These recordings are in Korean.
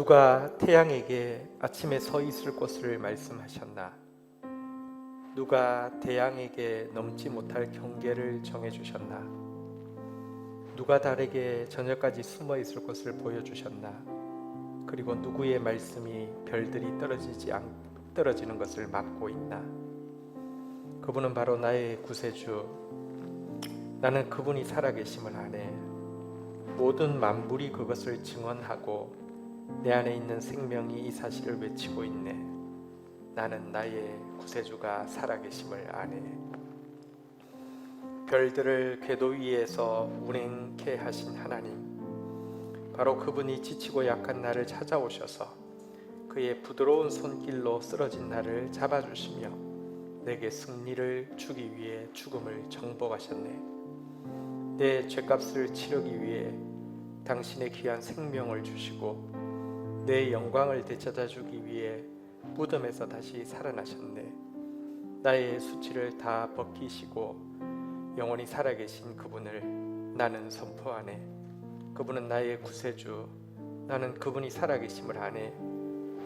누가 태양에게 아침에 서 있을 곳을 말씀하셨나? 누가 태양에게 넘지 못할 경계를 정해주셨나? 누가 달에게 저녁까지 숨어 있을 곳을 보여주셨나? 그리고 누구의 말씀이 별들이 떨어지는 것을 막고 있나? 그분은 바로 나의 구세주. 나는 그분이 살아계심을 아네. 모든 만물이 그것을 증언하고 내 안에 있는 생명이 이 사실을 외치고 있네. 나는 나의 구세주가 살아계심을 아네. 별들을 궤도 위에서 운행케 하신 하나님, 바로 그분이 지치고 약한 나를 찾아오셔서 그의 부드러운 손길로 쓰러진 나를 잡아주시며 내게 승리를 주기 위해 죽음을 정복하셨네. 내 죄값을 치르기 위해 당신의 귀한 생명을 주시고 내 영광을 되찾아주기 위해 무덤에서 다시 살아나셨네. 나의 수치를 다 벗기시고 영원히 살아계신 그분을 나는 선포하네. 그분은 나의 구세주. 나는 그분이 살아계심을 아네.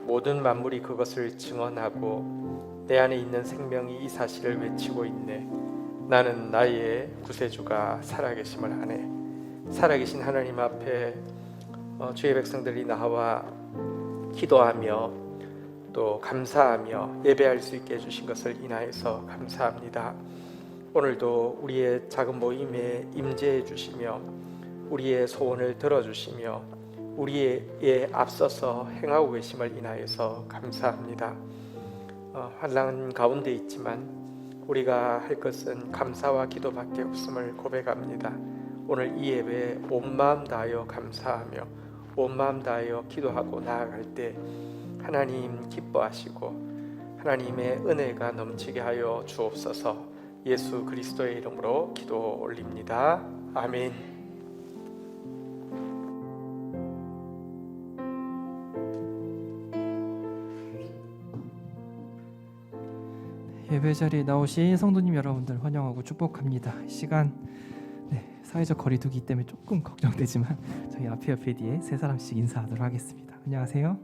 모든 만물이 그것을 증언하고 내 안에 있는 생명이 이 사실을 외치고 있네. 나는 나의 구세주가 살아계심을 아네. 살아계신 하나님 앞에 주의 백성들이 나와 기도하며 또 감사하며 예배할 수 있게 해주신 것을 인하여서 감사합니다. 오늘도 우리의 작은 모임에 임재해 주시며 우리의 소원을 들어주시며 우리의 앞서서 행하고 계심을 인하여서 감사합니다. 환난 가운데 있지만 우리가 할 것은 감사와 기도밖에 없음을 고백합니다. 오늘 이 예배에 온 마음 다하여 감사하며 온 마음 다하여 기도하고 나아갈 때 하나님 기뻐하시고 하나님의 은혜가 넘치게 하여 주옵소서. 예수 그리스도의 이름으로 기도 올립니다. 아멘. 예배 자리에 나오신 성도님 여러분들 환영하고 축복합니다. 시간 사회적 거리두기 때문에 조금 걱정되지만 저희 앞에 뒤에 세 사람씩 인사하도록 하겠습니다. 안녕하세요.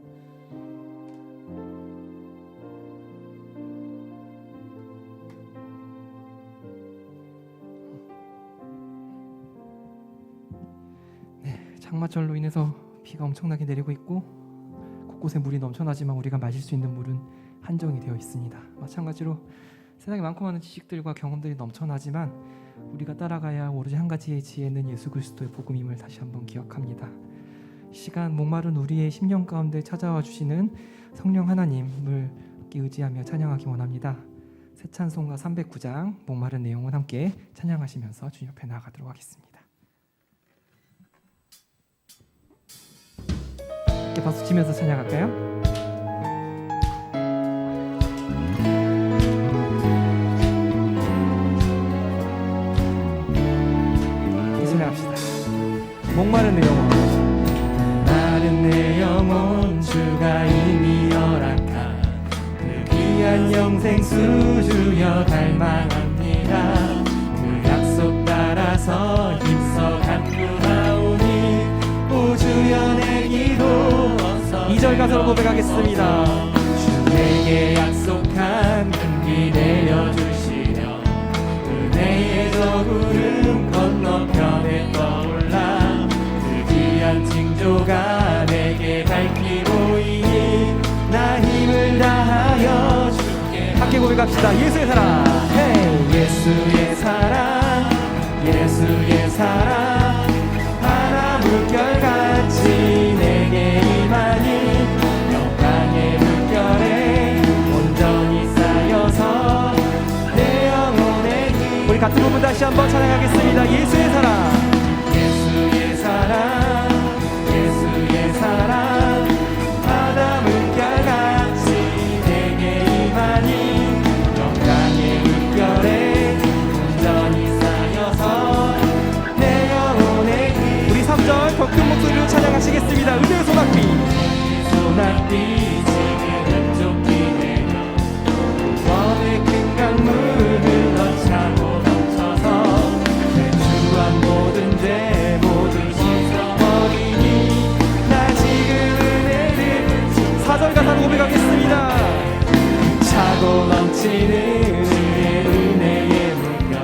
장마철로 인해서 비가 엄청나게 내리고 있고 곳곳에 물이 넘쳐나지만 우리가 마실 수 있는 물은 한정이 되어 있습니다. 마찬가지로 세상에 많고 많은 지식들과 경험들이 넘쳐나지만 우리가 따라가야 오로지 한 가지의 지혜는 예수 그리스도의 복음임을 다시 한번 기억합니다. 시간 목마른 우리의 심령 가운데 찾아와 주시는 성령 하나님을 의지하며 찬양하기 원합니다. 새 찬송가 309장 목마른 내용은 함께 찬양하시면서 주님 옆에 나아가도록 하겠습니다. 함께 박수 치면서 찬양할까요? 목마른 내 영혼, 마른 내 영혼, 주가 이미 허락한 그 귀한 영생수 주여 갈망합니다. 그 약속 따라서 힘써 간구하오니 오 주여 내 기도 어서 2절 가사로 고백하겠습니다. 주에게 약속한 큰 길 내려주시며 은혜의 저 구름 건너편에 떠올라 징조가 내게 밝히 보이니 나 힘을 다하여 주께 함께 고백합시다. 예수의 사랑, 예수의 사랑, 예수의 사랑 바다 물결같이 내게 임하니 영광의 물결에 온전히 쌓여서 내 영혼의 길. 우리 같은 부분 다시 한번 찬양하겠습니다. 예수의 사랑, 예수의 사랑, 예수의 사랑 바다 물결같이 내게 임하니 영광의 물결에 온전히 쌓여서 내 영혼의 길. 우리 3절 더 큰 목소리로 찬양하시겠습니다. 은혜의 소낙비, 소낙비 지금 좁기 되며 원의 큰 강물을 넘쳐서 내 주한 모든 넘치는 주의 은혜의 물결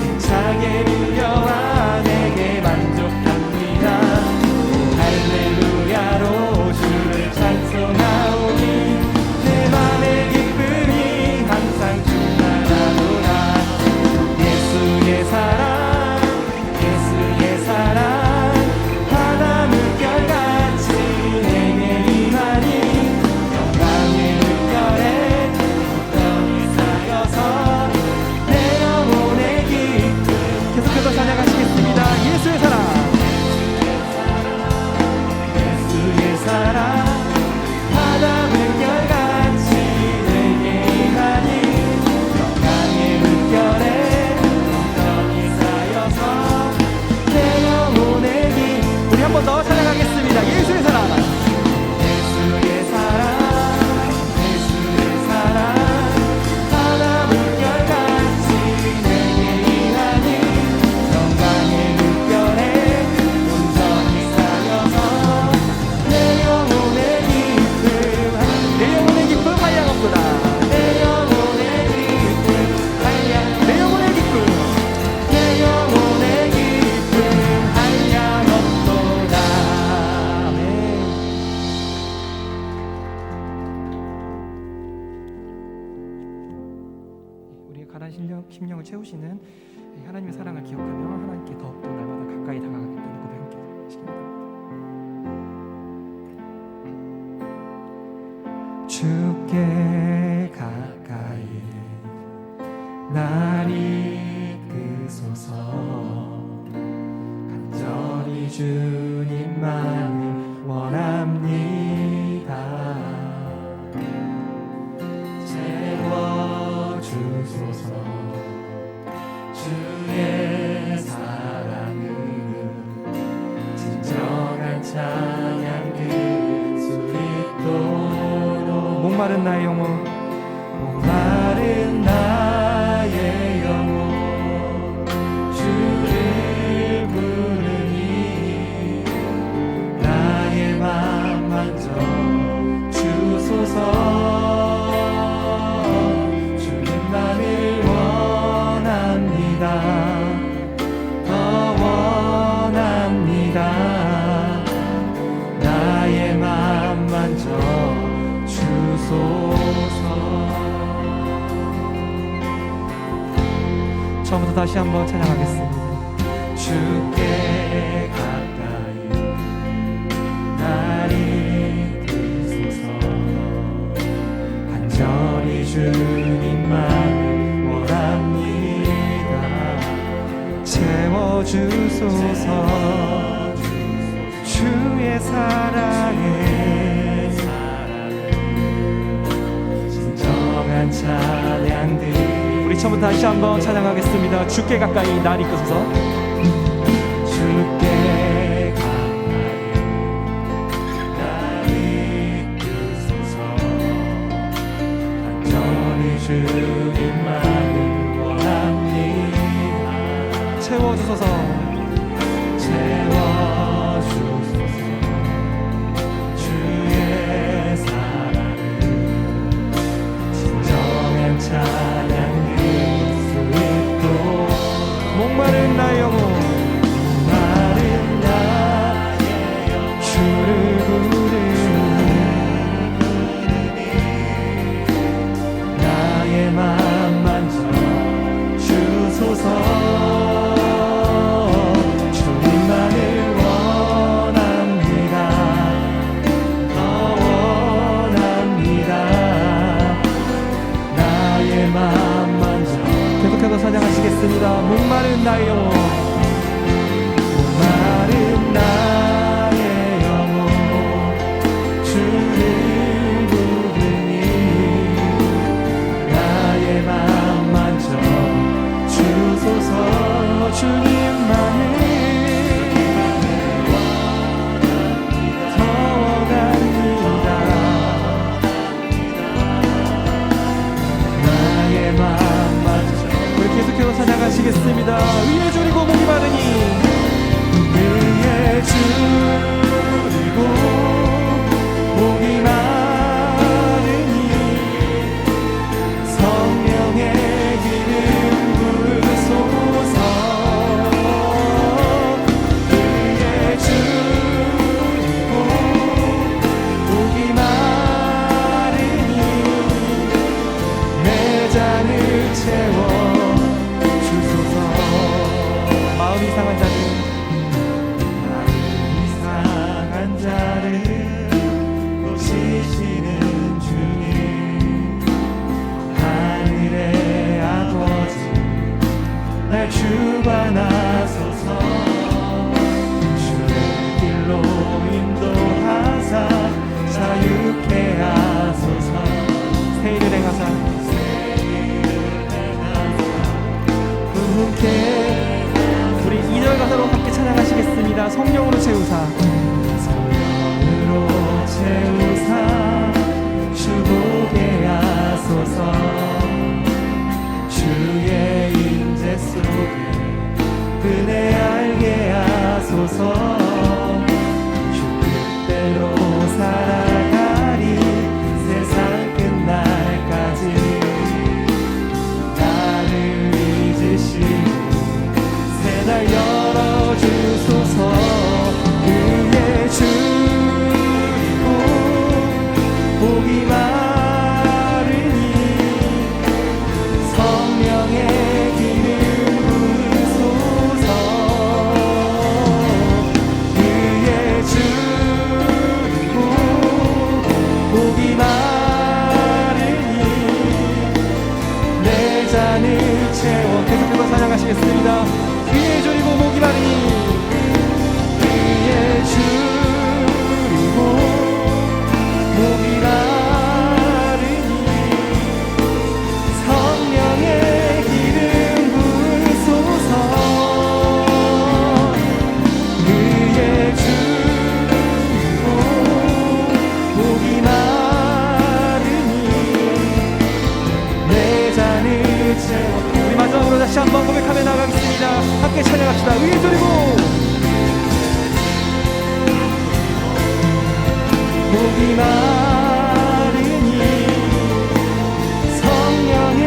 힘차게 누려와 내게 만족합니다. 할렐루야로 주를 찬송하오니 내 맘의 기쁨이 항상 충만하노라. 예수의 사랑 예수의 사랑 바다 물결같이 내게 임하니 영광의 물결에 온전히 쌓여서 내 영혼의 기쁨. 계속해서 찬양하시겠습니다. 예수의 사랑 예수의 사랑 바다 물결같이 내게 임하니 영광의 물결에 온전히 쌓여서 내 영혼의 기쁨. 우리 한 번 더 찬양하겠습니다. 예수의 사랑 예수의 사랑 예수의 사랑 바다 물결같이 내게 임하니 영광의 물결에 온전히 쌓여서 내 영혼의 기쁨. 내 영혼의 기쁨 한량없도다. 내 영혼의 기쁨 한량 내 영혼의 기쁨 내 영혼의 기쁨 한량없도다. 아멘. 우리의 가난 심령을 채우시는 하나님의 사랑을 기억하며 하나님께 더욱더 날마다 가까이 다가가겠다는 고백 함께 하시기 바랍니다. 주께 가까이 날 이끄소서. 간절히 주님만을 원합니다. 채워주소서. 주의 사랑은 진정한 찬양 들을 수 있도록 목마른 나의 영혼 목마른 나의 영혼 주를 부르니 나의 맘 만져 주소서. 주님만을 원합니다. 더 원합니다. 나의 맘 만져 주소서. 처음부터 다시 한번 찬양하겠습니다. 주께 가까이 날 이끄소서. 간절히 주님만을 원합니다. 채워주소서. 주의 사랑에 진정한 찬양들. 우리 처음부터 다시 한번 찬양하겠습니다. 주께 가까이 날 이끄소서. 주께 가까이 날 이끄소서. 간절히 주님만을 원합니다. 채워주소서. 채워주소서. 주의 사랑을 진정한 찬양 목마른 나의 영혼 마른 나의 영혼 주를 부르니 나의 맘 만져 주소서. 주님만을 원합니다. 더 원합니다. 나의 맘 만져. 계속해서 찬양하시겠습니다. 목마른 나의 영혼 목마른 나의 영혼 주를 부르니 나의 맘 만져 주소서. 주님만을 더 원합니다. 나의 맘 만져. 우리 계속해서 찬양하시겠습니다. 위에 줄이고 목이 마르니 위에 줄이고 목이 마르니 성 날 주관하소서. 주의 길로 인도하사 자유케 하소서. 새 일을 행하사 부흥케. 우리 2절 가사로 함께 찬양하시겠습니다. 성령으로 채우사 성령으로 채우사 주보게 하소서. 주의 임재 속에 은혜 알게 하소서. 주 뜻대로 살아가리 세상 끝날까지. 나를 잊으시고 새날 열어주소서. 그의 주고 복이 마르니 성령의 기름 부으소서. 그의 주고 복이 마르니 내 잔을 채워. 계속해서 찬양하시겠습니다. 위에 조리고 목이 마르니 그의 주고 목이 마르니 성령의 기름 부으소서. 그의 주고 목이 마르니 내 잔을 채워. 우리 마지막으로 다시 한번 고백하며 나가겠습니다. 함께 찬양합시다. 위에 조리고 목이 마르니 성령의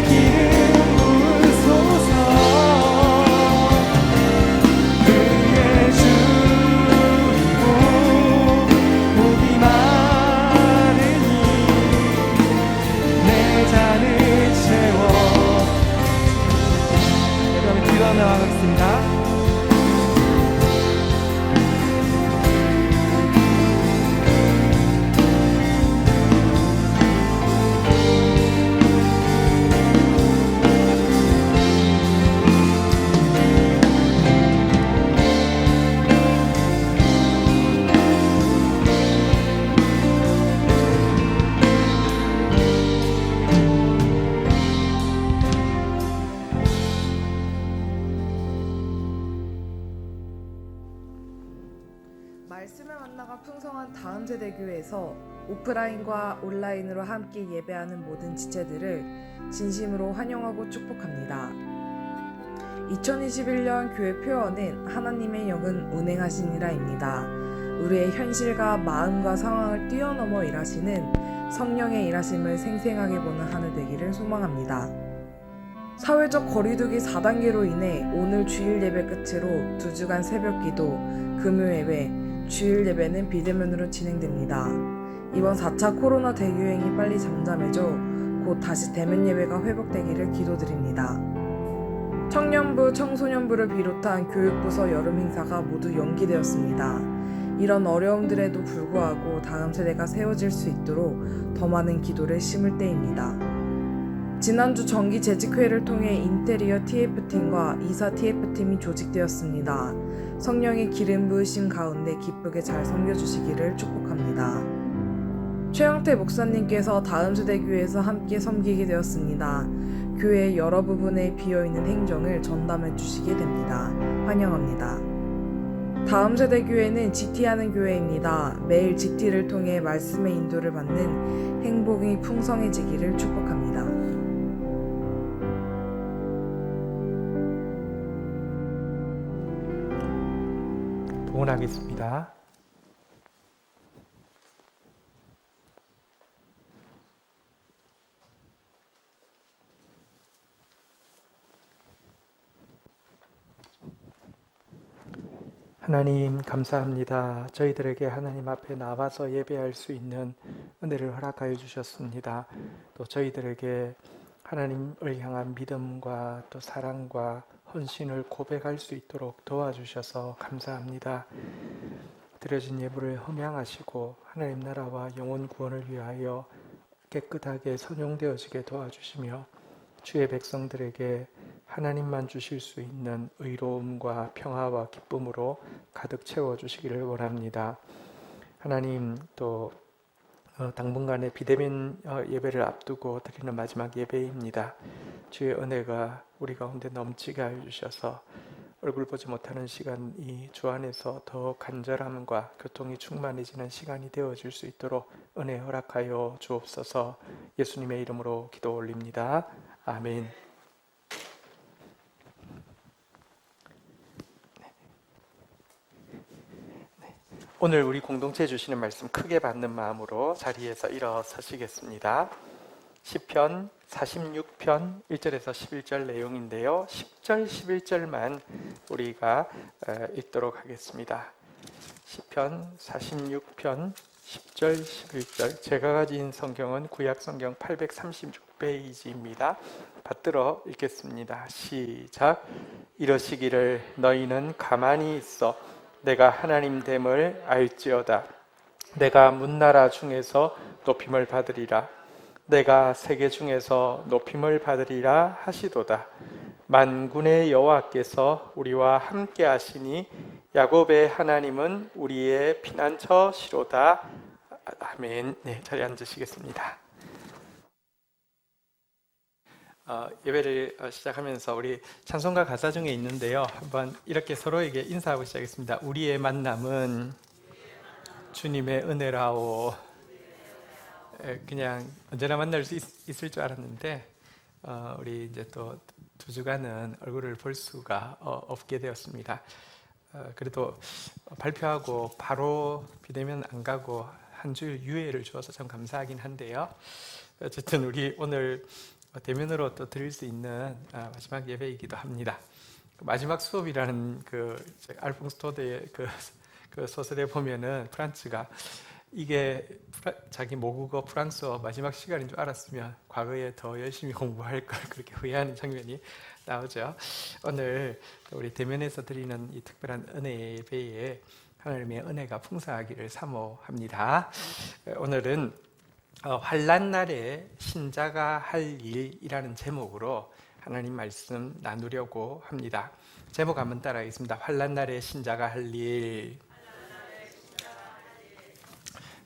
기름 부으소서. 그의 주고 목이 마르니 내 잔을 채워. 그다음에 기도하며 나가겠습니다. 말씀의 만나가 풍성한 다음세대교회에서 오프라인과 온라인으로 함께 예배하는 모든 지체들을 진심으로 환영하고 축복합니다. 2021년 교회 표어는 하나님의 영은 운행하시니라입니다. 우리의 현실과 마음과 상황을 뛰어넘어 일하시는 성령의 일하심을 생생하게 보는 한 해 되기를 소망합니다. 사회적 거리두기 4단계로 인해 오늘 주일 예배 끝으로 2주간 새벽기도, 금요예배, 주일 예배는 비대면으로 진행됩니다. 이번 4차 코로나 대유행이 빨리 잠잠해져 곧 다시 대면 예배가 회복되기를 기도드립니다. 청년부, 청소년부를 비롯한 교육부서 여름 행사가 모두 연기되었습니다. 이런 어려움들에도 불구하고 다음 세대가 세워질 수 있도록 더 많은 기도를 심을 때입니다. 지난주 정기 재직회를 통해 인테리어 TF팀과 이사 TF팀이 조직되었습니다. 성령의 기름 부으심 가운데 기쁘게 잘 섬겨주시기를 축복합니다. 최영태 목사님께서 다음 세대 교회에서 함께 섬기게 되었습니다. 교회의 여러 부분에 비어있는 행정을 전담해 주시게 됩니다. 환영합니다. 다음 세대 교회는 GT하는 교회입니다. 매일 GT를 통해 말씀의 인도를 받는 행복이 풍성해지기를 축복합니다. 동원하겠습니다. 하나님 감사합니다. 저희들에게 하나님 앞에 나와서 예배할 수 있는 은혜를 허락하여 주셨습니다. 또 저희들에게 하나님을 향한 믿음과 또 사랑과 헌신을 고백할 수 있도록 도와주셔서 감사합니다. 드려진 예물을 흠양하시고 하나님 나라와 영혼 구원을 위하여 깨끗하게 선용되어지게 도와주시며 주의 백성들에게 하나님만 주실 수 있는 의로움과 평화와 기쁨으로 가득 채워주시기를 원합니다. 하나님, 또 당분간의 비대면 예배를 앞두고 드리는 마지막 예배입니다. 주의 은혜가 우리 가운데 넘치게 하여 주셔서 얼굴 보지 못하는 시간이 주 안에서 더 간절함과 교통이 충만해지는 시간이 되어질 수 있도록 은혜 허락하여 주옵소서. 예수님의 이름으로 기도 올립니다. 아멘. 오늘 우리 공동체에 주시는 말씀 크게 받는 마음으로 자리에서 일어서시겠습니다. 시편 46편 1절에서 11절 내용인데요. 10절 11절만 우리가 읽도록 하겠습니다. 시편 46편 10절 11절. 제가 가진 성경은 구약 성경 836페이지입니다. 받들어 읽겠습니다. 시작. 이러시기를 너희는 가만히 있어 내가 하나님 됨을 알지어다. 내가 문나라 중에서 높임을 받으리라. 내가 세계 중에서 높임을 받으리라 하시도다. 만군의 여호와께서 우리와 함께 하시니 야곱의 하나님은 우리의 피난처시로다. 아멘. 네, 자리에 앉으시겠습니다. 예배를 시작하면서 우리 찬송가 가사 중에 있는데요. 한번 이렇게 서로에게 인사하고 시작했습니다. 우리의 만남은 주님의 은혜라오. 그냥 언제나 만날 수 있을 줄 알았는데 우리 이제 또 2주간은 얼굴을 볼 수가 없게 되었습니다. 그래도 발표하고 바로 비대면 안 가고 한 주일 유예를 주어서 참 감사하긴 한데요. 어쨌든 우리 오늘 대면으로 또 드릴 수 있는 마지막 예배이기도 합니다. 마지막 수업이라는 알퐁스토드의 그 소설에 보면은 프란츠가 이게 자기 모국어 프랑스어 마지막 시간인 줄 알았으면 과거에 더 열심히 공부할 걸 그렇게 후회하는 장면이 나오죠. 오늘 우리 대면에서 드리는 이 특별한 은혜 예배에 하나님의 은혜가 풍성하기를 사모합니다. 오늘은 환난 날에 신자가 할 일이라는 제목으로 하나님 말씀 나누려고 합니다. 제목 한번 따라하겠습니다. 환난 날에 신자가 할 일.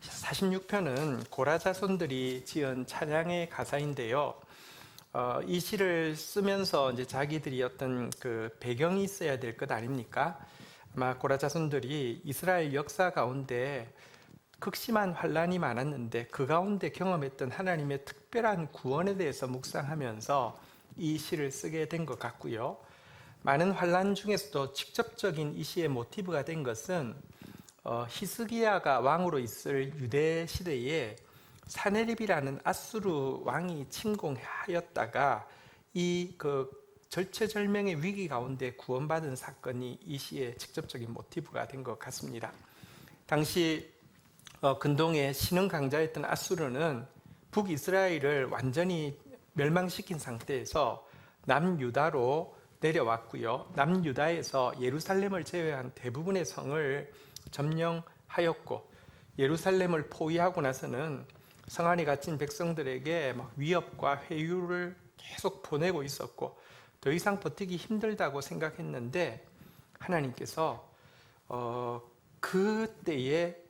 46편은 고라 자손들이 지은 찬양의 가사인데요. 이 시를 쓰면서 이제 자기들이 어떤 그 배경이 있어야 될 것 아닙니까? 아마 고라 자손들이 이스라엘 역사 가운데 극심한 환난이 많았는데 그 가운데 경험했던 하나님의 특별한 구원에 대해서 묵상하면서 이 시를 쓰게 된 것 같고요. 많은 환난 중에서도 직접적인 이 시의 모티브가 된 것은 히스기야가 왕으로 있을 유대 시대에 사네립이라는 아수르 왕이 침공하였다가 이 절체절명의 위기 가운데 구원받은 사건이 이 시의 직접적인 모티브가 된 것 같습니다. 당시 근동의 신흥 강자였던 아수르는 북이스라엘을 완전히 멸망시킨 상태에서 남유다로 내려왔고요. 남유다에서 예루살렘을 제외한 대부분의 성을 점령하였고 예루살렘을 포위하고 나서는 성 안에 갇힌 백성들에게 위협과 회유를 계속 보내고 있었고 더 이상 버티기 힘들다고 생각했는데 하나님께서 그때에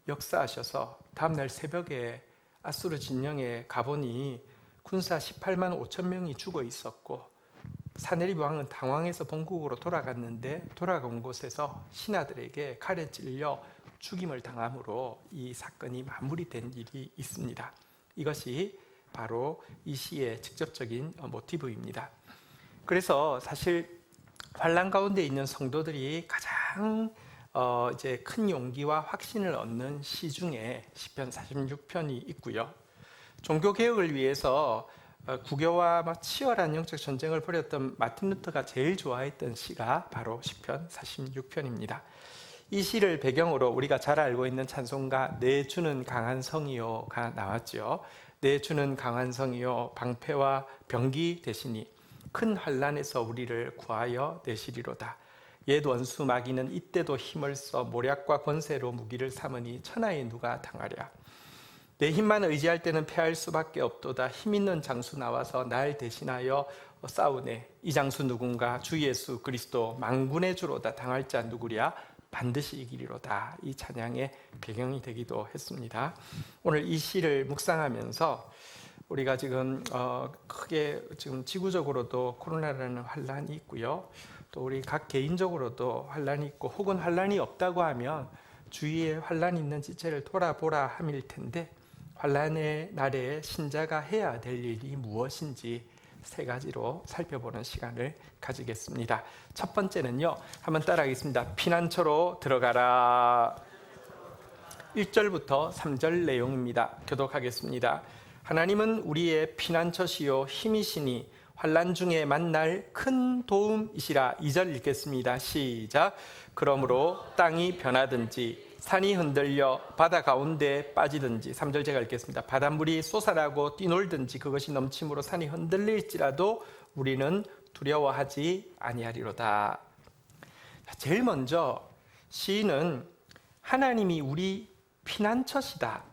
역사하셔서 다음날 새벽에 아수르 진영에 가보니 군사 18만 5천 명이 죽어 있었고 사네립 왕은 당황해서 본국으로 돌아갔는데 돌아간 곳에서 신하들에게 칼에 찔려 죽임을 당함으로 이 사건이 마무리된 일이 있습니다. 이것이 바로 이 시의 직접적인 모티브입니다. 그래서 사실 환난 가운데 있는 성도들이 가장 이제 큰 용기와 확신을 얻는 시 중에 시편 46편이 있고요. 종교 개혁을 위해서 국교와 치열한 영적 전쟁을 벌였던 마틴 루터가 제일 좋아했던 시가 바로 시편 46편입니다. 이 시를 배경으로 우리가 잘 알고 있는 찬송가 내 주는 강한 성이요가 나왔죠. 내 주는 강한 성이요 방패와 병기 되시니 큰 환난에서 우리를 구하여 내시리로다. 옛 원수 마귀는 이때도 힘을 써 모략과 권세로 무기를 삼으니 천하에 누가 당하랴. 내 힘만 의지할 때는 패할 수밖에 없도다. 힘 있는 장수 나와서 날 대신하여 싸우네. 이 장수 누군가 주 예수 그리스도 만군의 주로다. 당할 자 누구랴 반드시 이기리로다. 이 찬양의 배경이 되기도 했습니다. 오늘 이 시를 묵상하면서 우리가 지금 크게 지금 지구적으로도 코로나라는 환란이 있고요. 또 우리 각 개인적으로도 환란이 있고 혹은 환란이 없다고 하면 주위에 환란이 있는 지체를 돌아보라 함일 텐데 환란의 날에 신자가 해야 될 일이 무엇인지 세 가지로 살펴보는 시간을 가지겠습니다. 첫 번째는요. 한번 따라하겠습니다. 피난처로 들어가라. 1절부터 3절 내용입니다. 교독하겠습니다. 하나님은 우리의 피난처시요 힘이시니 환난 중에 만날 큰 도움이시라. 2절 읽겠습니다. 시작. 그러므로 땅이 변하든지 산이 흔들려 바다 가운데 빠지든지 3절 제가 읽겠습니다. 바닷물이 솟아나고 뛰놀든지 그것이 넘침으로 산이 흔들릴지라도 우리는 두려워하지 아니하리로다. 제일 먼저 시인은 하나님이 우리 피난처시다.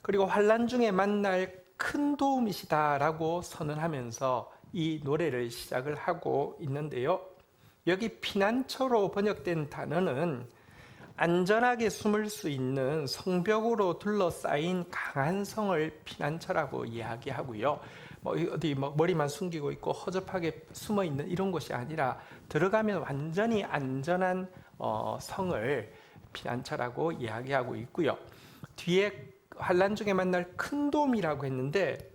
그리고 환난 중에 만날 큰 도움이시다라고 선언하면서 이 노래를 시작을 하고 있는데요. 여기 피난처로 번역된 단어는 안전하게 숨을 수 있는 성벽으로 둘러싸인 강한 성을 피난처라고 이야기하고요. 어디 머리만 숨기고 있고 허접하게 숨어 있는 이런 곳이 아니라 들어가면 완전히 안전한 성을 피난처라고 이야기하고 있고요. 뒤에 환난 중에 만날 큰 도움이라고 했는데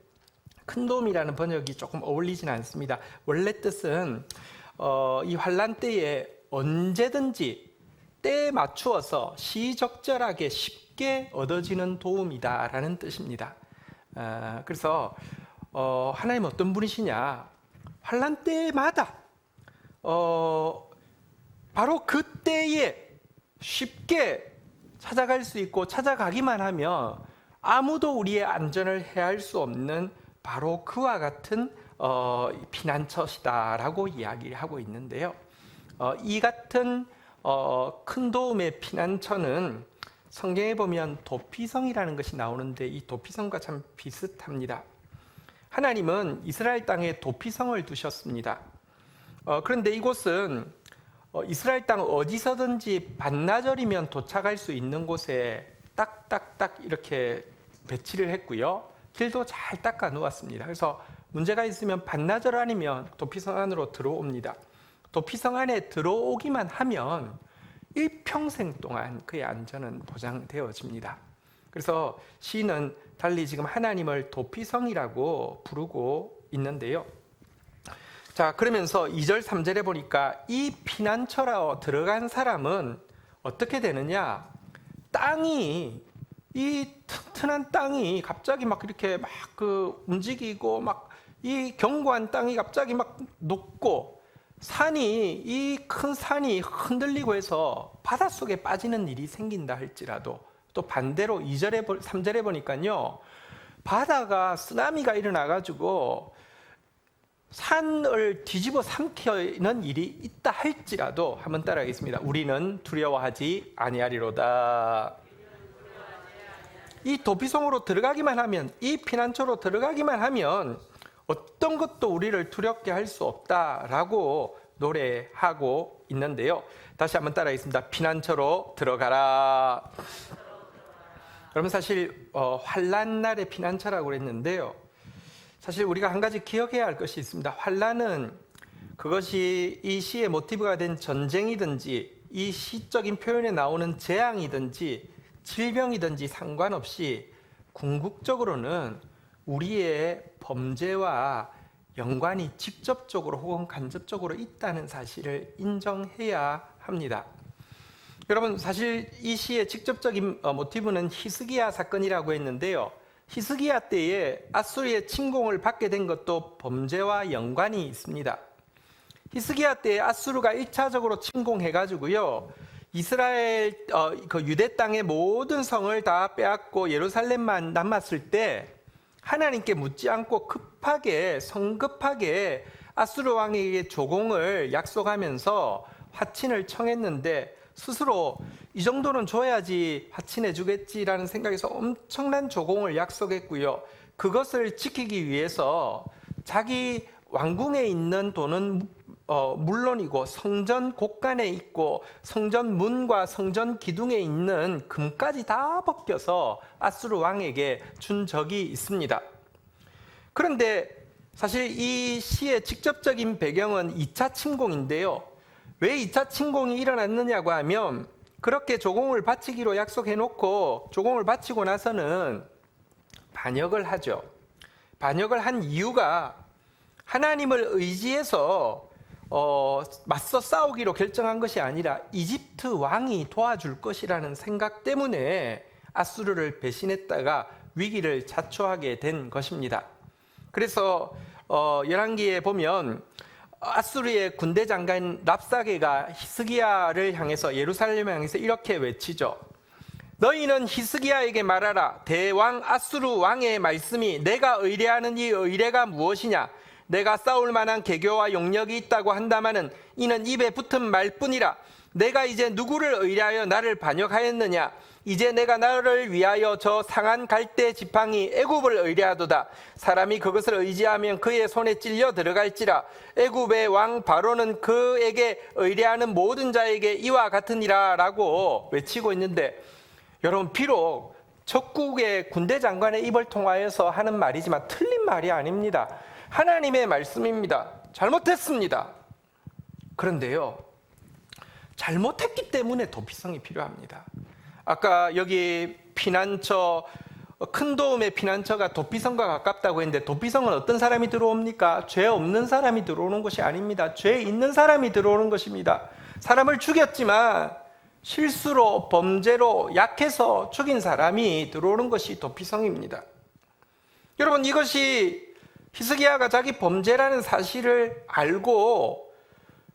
큰 도움이라는 번역이 조금 어울리진 않습니다. 원래 뜻은 이 환난 때에 언제든지 때에 맞추어서 시적절하게 쉽게 얻어지는 도움이다라는 뜻입니다. 그래서 하나님 어떤 분이시냐? 환난 때마다 바로 그때에 쉽게 찾아갈 수 있고 찾아가기만 하면 아무도 우리의 안전을 해할 수 없는 바로 그와 같은 피난처시다라고 이야기하고 있는데요. 이 같은 큰 도움의 피난처는 성경에 보면 도피성이라는 것이 나오는데 이 도피성과 참 비슷합니다. 하나님은 이스라엘 땅에 도피성을 두셨습니다. 그런데 이곳은 이스라엘 땅 어디서든지 반나절이면 도착할 수 있는 곳에 딱딱딱 이렇게 배치를 했고요. 길도 잘 닦아 놓았습니다. 그래서 문제가 있으면 반나절 아니면 도피성 안으로 들어옵니다. 도피성 안에 들어오기만 하면 일평생 동안 그의 안전은 보장되어집니다. 그래서 시인은 달리 지금 하나님을 도피성이라고 부르고 있는데요. 자, 그러면서 2절 3절에 보니까 이 피난처로 들어간 사람은 어떻게 되느냐? 땅이 이 튼튼한 땅이 갑자기 막 이렇게 막 움직이고 막 이 견고한 땅이 갑자기 막 녹고 산이 이 큰 산이 흔들리고 해서 바닷속에 빠지는 일이 생긴다 할지라도 또 반대로 2절에 3절에 보니까요. 바다가 쓰나미가 일어나 가지고 산을 뒤집어 삼키는 일이 있다 할지라도 한번 따라하겠습니다. 우리는 두려워하지 아니하리로다. 이 도피성으로 들어가기만 하면 이 피난처로 들어가기만 하면 어떤 것도 우리를 두렵게 할 수 없다라고 노래하고 있는데요. 다시 한번 따라하겠습니다. 피난처로 들어가라. 여러분 사실 환난 날의 피난처라고 그랬는데요. 사실 우리가 한 가지 기억해야 할 것이 있습니다. 환난은 그것이 이 시의 모티브가 된 전쟁이든지 이 시적인 표현에 나오는 재앙이든지 질병이든지 상관없이 궁극적으로는 우리의 범죄와 연관이 직접적으로 혹은 간접적으로 있다는 사실을 인정해야 합니다. 여러분 사실 이 시의 직접적인 모티브는 히스기야 사건이라고 했는데요. 히스기야 때에 아수르의 침공을 받게 된 것도 범죄와 연관이 있습니다. 히스기야 때에 아수르가 1차적으로 침공해가지고요. 이스라엘 그 유대 땅의 모든 성을 다 빼앗고 예루살렘만 남았을 때 하나님께 묻지 않고 성급하게 아수르 왕에게 조공을 약속하면서 화친을 청했는데 스스로 이 정도는 줘야지 화친해 주겠지라는 생각에서 엄청난 조공을 약속했고요. 그것을 지키기 위해서 자기 왕궁에 있는 돈은 물론이고 성전 곳간에 있고 성전 문과 성전 기둥에 있는 금까지 다 벗겨서 아수르 왕에게 준 적이 있습니다. 그런데 사실 이 시의 직접적인 배경은 2차 침공인데요. 왜 2차 침공이 일어났느냐고 하면 그렇게 조공을 바치기로 약속해놓고 조공을 바치고 나서는 반역을 하죠. 반역을 한 이유가 하나님을 의지해서 맞서 싸우기로 결정한 것이 아니라 이집트 왕이 도와줄 것이라는 생각 때문에 아수르를 배신했다가 위기를 자초하게 된 것입니다. 그래서 열왕기에 보면 아수르의 군대 장관 랍사게가 히스기야를 향해서 예루살렘을 향해서 이렇게 외치죠. 너희는 히스기야에게 말하라. 대왕 아수르 왕의 말씀이 내가 의뢰하는 이 의뢰가 무엇이냐? 내가 싸울 만한 계교와 용력이 있다고 한다마는 이는 입에 붙은 말뿐이라. 내가 이제 누구를 의뢰하여 나를 반역하였느냐? 이제 내가 나를 위하여 저 상한 갈대 지팡이 애굽을 의뢰하도다. 사람이 그것을 의지하면 그의 손에 찔려 들어갈지라. 애굽의 왕 바로는 그에게 의뢰하는 모든 자에게 이와 같으니라 라고 외치고 있는데, 여러분, 비록 적국의 군대 장관의 입을 통하여서 하는 말이지만 틀린 말이 아닙니다. 하나님의 말씀입니다. 잘못했습니다. 그런데요, 잘못했기 때문에 도피성이 필요합니다. 아까 여기 피난처, 큰 도움의 피난처가 도피성과 가깝다고 했는데 도피성은 어떤 사람이 들어옵니까? 죄 없는 사람이 들어오는 것이 아닙니다. 죄 있는 사람이 들어오는 것입니다. 사람을 죽였지만 실수로 범죄로 약해서 죽인 사람이 들어오는 것이 도피성입니다. 여러분, 이것이 히스기야가 자기 범죄라는 사실을 알고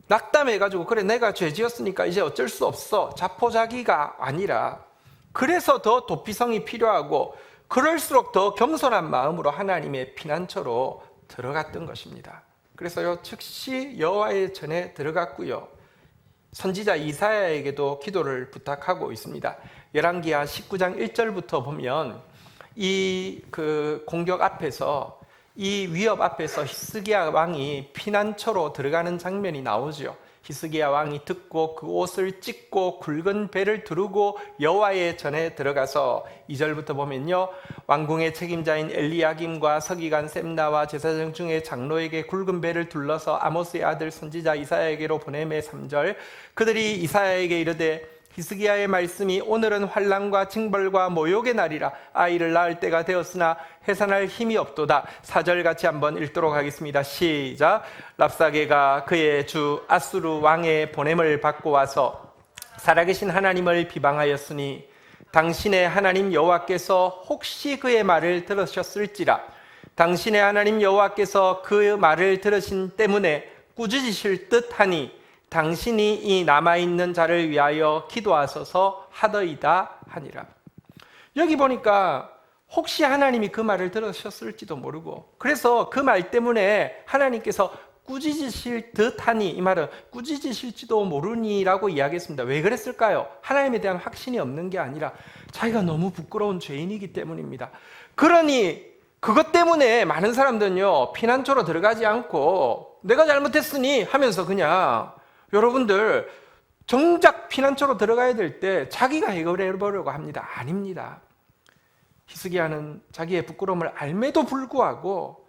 낙담해가지고 그래 내가 죄 지었으니까 이제 어쩔 수 없어 자포자기가 아니라, 그래서 더 도피성이 필요하고 그럴수록 더 겸손한 마음으로 하나님의 피난처로 들어갔던 것입니다. 그래서 즉시 여호와의 전에 들어갔고요, 선지자 이사야에게도 기도를 부탁하고 있습니다. 열왕기하 19장 1절부터 보면 이 공격 앞에서, 이 위협 앞에서 히스기야 왕이 피난처로 들어가는 장면이 나오죠. 히스기야 왕이 듣고 그 옷을 찢고 굵은 배를 두르고 여호와의 전에 들어가서 2절부터 보면요, 왕궁의 책임자인 엘리야김과 서기관 셈나와 제사장 중에 장로에게 굵은 배를 둘러서 아모스의 아들 선지자 이사야에게로 보내매 3절 그들이 이사야에게 이르되 히스기야의 말씀이 오늘은 환난과 징벌과 모욕의 날이라. 아이를 낳을 때가 되었으나 해산할 힘이 없도다. 4절 같이 한번 읽도록 하겠습니다. 시작. 랍사게가 그의 주 아수르 왕의 보냄을 받고 와서 살아계신 하나님을 비방하였으니 당신의 하나님 여호와께서 혹시 그의 말을 들으셨을지라. 당신의 하나님 여호와께서 그 말을 들으신 때문에 꾸짖으실 듯하니 당신이 이 남아있는 자를 위하여 기도하소서 하더이다 하니라. 여기 보니까 혹시 하나님이 그 말을 들으셨을지도 모르고, 그래서 그 말 때문에 하나님께서 꾸짖으실 듯하니, 이 말은 꾸짖으실지도 모르니라고 이야기했습니다. 왜 그랬을까요? 하나님에 대한 확신이 없는 게 아니라 자기가 너무 부끄러운 죄인이기 때문입니다. 그러니 그것 때문에 많은 사람들은요, 피난처로 들어가지 않고 내가 잘못했으니 하면서 그냥, 여러분들 정작 피난처로 들어가야 될 때 자기가 해결해 보려고 합니다. 아닙니다. 히스기야는 자기의 부끄러움을 알매도 불구하고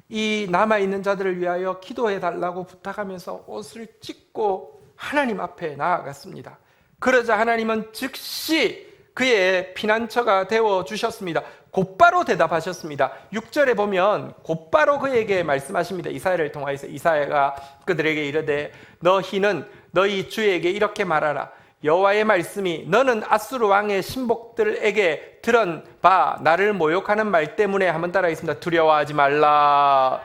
이 남아있는 자들을 위하여 기도해 달라고 부탁하면서 옷을 찢고 하나님 앞에 나아갔습니다. 그러자 하나님은 즉시 그의 피난처가 되어주셨습니다. 곧바로 대답하셨습니다. 6절에 보면 곧바로 그에게 말씀하십니다. 이사야를 통하여서 이사야가 그들에게 이르되 너희는 너희 주에게 이렇게 말하라. 여호와의 말씀이 너는 아수르 왕의 신복들에게 들은 바 나를 모욕하는 말 때문에, 한번 따라하겠습니다. 두려워하지 말라.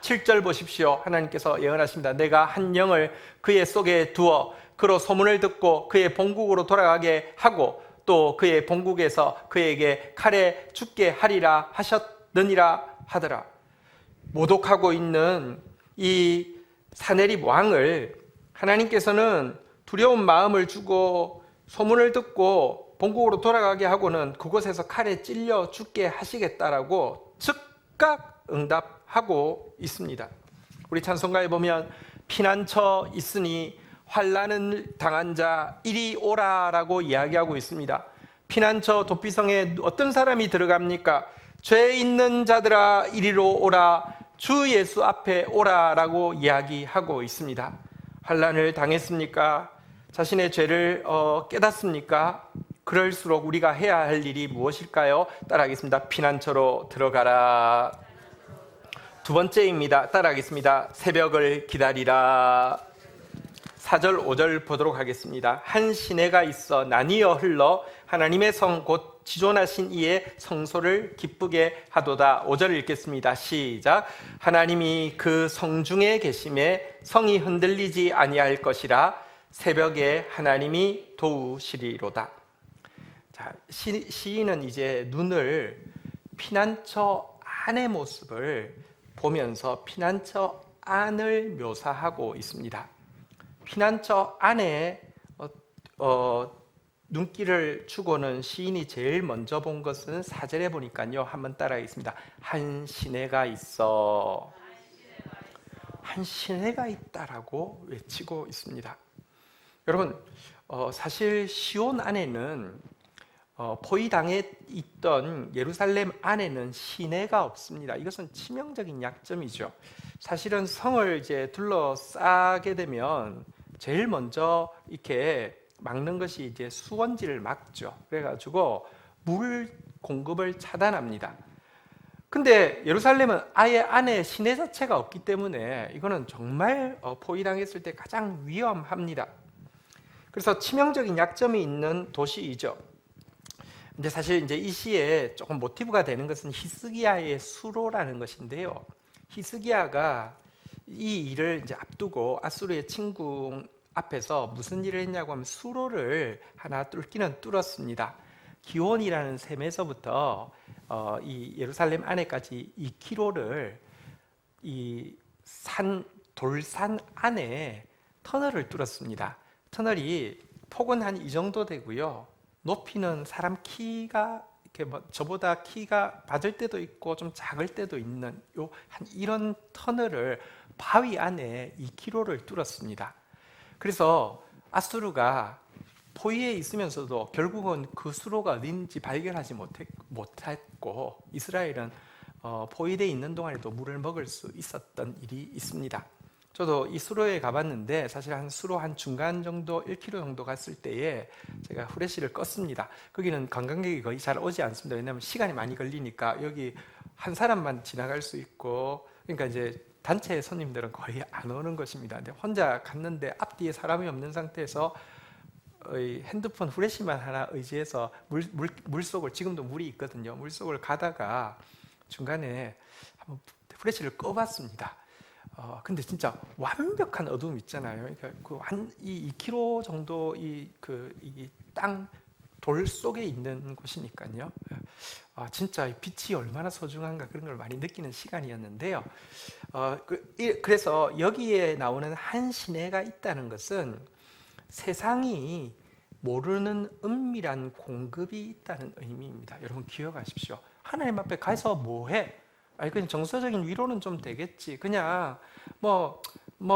7절 보십시오. 하나님께서 예언하십니다. 내가 한 영을 그의 속에 두어 그로 소문을 듣고 그의 본국으로 돌아가게 하고 또 그의 본국에서 그에게 칼에 죽게 하리라 하셨느니라 하더라. 모독하고 있는 이 사내립 왕을 하나님께서는 두려운 마음을 주고 소문을 듣고 본국으로 돌아가게 하고는 그곳에서 칼에 찔려 죽게 하시겠다라고 즉각 응답 하고 있습니다. 우리 찬송가에 보면 피난처 있으니 환난을 당한 자 이리 오라라고 이야기하고 있습니다. 피난처 도피성에 어떤 사람이 들어갑니까? 죄 있는 자들아 이리로 오라, 주 예수 앞에 오라라고 이야기하고 있습니다. 환난을 당했습니까? 자신의 죄를 깨닫습니까? 그럴수록 우리가 해야 할 일이 무엇일까요? 따라하겠습니다. 피난처로 들어가라. 두 번째입니다. 따라하겠습니다. 새벽을 기다리라. 4절 5절 보도록 하겠습니다. 한 시내가 있어 나뉘어 흘러 하나님의 성 곧 지존하신 이의 성소를 기쁘게 하도다. 5절 읽겠습니다. 시작. 하나님이 그 성중에 계심에 성이 흔들리지 아니할 것이라. 새벽에 하나님이 도우시리로다. 자, 시인은 이제 눈을 피난처 안의 모습을 보면서 피난처 안을 묘사하고 있습니다. 피난처 안에 눈길을 주고는 시인이 제일 먼저 본 것은 4절에 보니까요. 한번 따라하겠습니다. 한 시내가 있어. 한 시내가 있다라고 외치고 있습니다. 여러분, 사실 시온 안에는 포위당에 있던 예루살렘 안에는 시내가 없습니다. 이것은 치명적인 약점이죠. 사실은 성을 이제 둘러싸게 되면 제일 먼저 이렇게 막는 것이 이제 수원지를 막죠. 그래가지고 물 공급을 차단합니다. 근데 예루살렘은 아예 안에 시내 자체가 없기 때문에 이거는 정말 포위당했을 때 가장 위험합니다. 그래서 치명적인 약점이 있는 도시이죠. 근데 사실 이제 이 시에 조금 모티브가 되는 것은 히스기야의 수로라는 것인데요. 히스기야가 이 일을 이제 앞두고 아수르의 침공 앞에서 무슨 일을 했냐고 하면 수로를 하나 뚫기는 뚫었습니다. 기온이라는 샘에서부터 이 예루살렘 안에까지 2km를 이 돌산 안에 터널을 뚫었습니다. 터널이 폭은 한 이 정도 되고요. 높이는 사람 키가 이렇게 저보다 키가 낮을 때도 있고 좀 작을 때도 있는 한 이런 터널을 바위 안에 2km를 뚫었습니다. 그래서 아수르가 포위에 있으면서도 결국은 그 수로가 어딘지 발견하지 못했고 이스라엘은 포위되어 있는 동안에도 물을 먹을 수 있었던 일이 있습니다. 저도 이 수로에 가봤는데 사실 한 수로 한 중간 정도 1km 정도 갔을 때에 제가 후레쉬를 껐습니다. 거기는 관광객이 거의 잘 오지 않습니다. 왜냐하면 시간이 많이 걸리니까 여기 한 사람만 지나갈 수 있고 그러니까 이제 단체 손님들은 거의 안 오는 것입니다. 근데 혼자 갔는데 앞뒤에 사람이 없는 상태에서 핸드폰 후레쉬만 하나 의지해서 물속을 지금도 물이 있거든요. 물속을 가다가 중간에 한번 후레쉬를 꺼봤습니다. 근데 진짜 완벽한 어둠 있잖아요. 그러니까 이 2km 정도 이 땅 돌 속에 있는 곳이니까요. 진짜 빛이 얼마나 소중한가 그런 걸 많이 느끼는 시간이었는데요. 그래서 여기에 나오는 한 시내가 있다는 것은 세상이 모르는 은밀한 공급이 있다는 의미입니다. 여러분 기억하십시오. 하나님 앞에 가서 뭐해? 그냥 정서적인 위로는 좀 되겠지. 그냥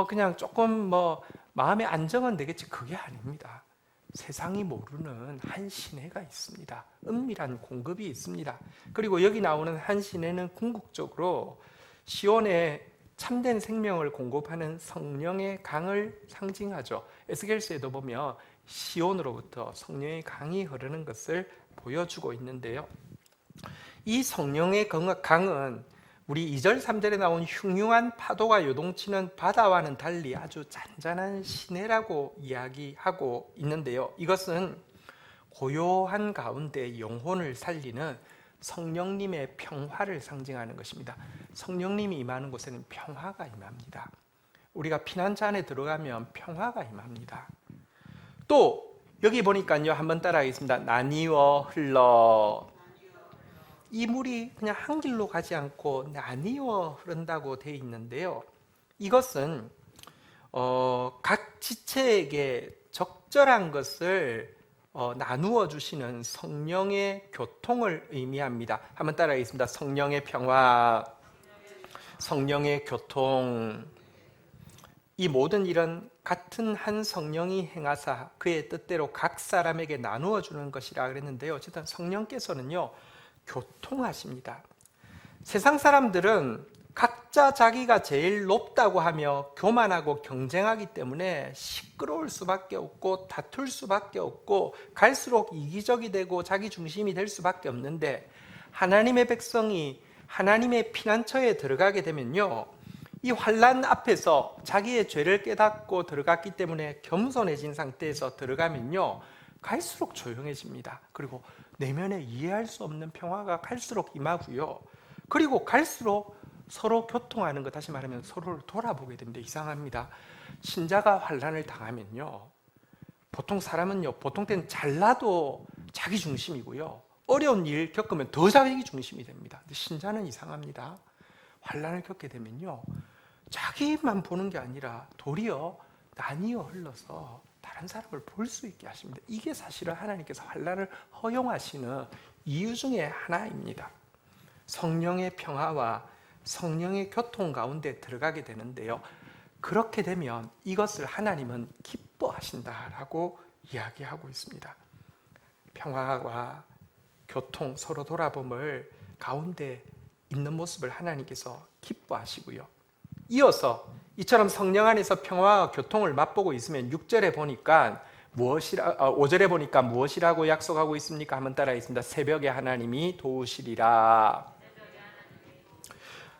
그냥 조금 마음의 안정은 되겠지. 그게 아닙니다. 세상이 모르는 한 시내가 있습니다. 은밀한 공급이 있습니다. 그리고 여기 나오는 한 시내는 궁극적으로 시온의 참된 생명을 공급하는 성령의 강을 상징하죠. 에스겔서에도 보면 시온으로부터 성령의 강이 흐르는 것을 보여주고 있는데요. 이 성령의 강은 우리 2절 3절에 나온 흉흉한 파도가 요동치는 바다와는 달리 아주 잔잔한 시내라고 이야기하고 있는데요. 이것은 고요한 가운데 영혼을 살리는 성령님의 평화를 상징하는 것입니다. 성령님이 임하는 곳에는 평화가 임합니다. 우리가 피난처 안에 들어가면 평화가 임합니다. 또 여기 보니까요, 한번 따라하겠습니다. 나뉘어 흘러. 이 물이 그냥 한 길로 가지 않고 나뉘어 흐른다고 되어 있는데요. 이것은 각 지체에게 적절한 것을 나누어 주시는 성령의 교통을 의미합니다. 한번 따라하겠습니다. 성령의 평화. 성령의 교통. 이 모든 일은 같은 한 성령이 행하사 그의 뜻대로 각 사람에게 나누어 주는 것이라 그랬는데요. 어쨌든 성령께서는요, 교통하십니다. 세상 사람들은 각자 자기가 제일 높다고 하며 교만하고 경쟁하기 때문에 시끄러울 수밖에 없고 다툴 수밖에 없고 갈수록 이기적이 되고 자기 중심이 될 수밖에 없는데, 하나님의 백성이 하나님의 피난처에 들어가게 되면요, 이 환난 앞에서 자기의 죄를 깨닫고 들어갔기 때문에 겸손해진 상태에서 들어가면요, 갈수록 조용해집니다. 그리고 내면에 이해할 수 없는 평화가 갈수록 임하고요, 그리고 갈수록 서로 교통하는 것, 다시 말하면 서로를 돌아보게 됩니다. 이상합니다. 신자가 환난을 당하면요, 보통 사람은요, 보통 때는 잘나도 자기 중심이고요, 어려운 일 겪으면 더 자기 중심이 됩니다. 근데 신자는 이상합니다. 환난을 겪게 되면요, 자기만 보는 게 아니라 도리어 나뉘어 흘러서 다른 사람을 볼 수 있게 하십니다. 이게 사실은 하나님께서 환난을 허용하시는 이유 중에 하나입니다. 성령의 평화와 성령의 교통 가운데 들어가게 되는데요, 그렇게 되면 이것을 하나님은 기뻐하신다라고 이야기하고 있습니다. 평화와 교통, 서로 돌아봄을 가운데 있는 모습을 하나님께서 기뻐하시고요, 이어서 이처럼 성령 안에서 평화와 교통을 맛보고 있으면 6절에 보니까 5절에 보니까 무엇이라고 약속하고 있습니까? 한번 따라하겠습니다. 새벽에 하나님이 도우시리라.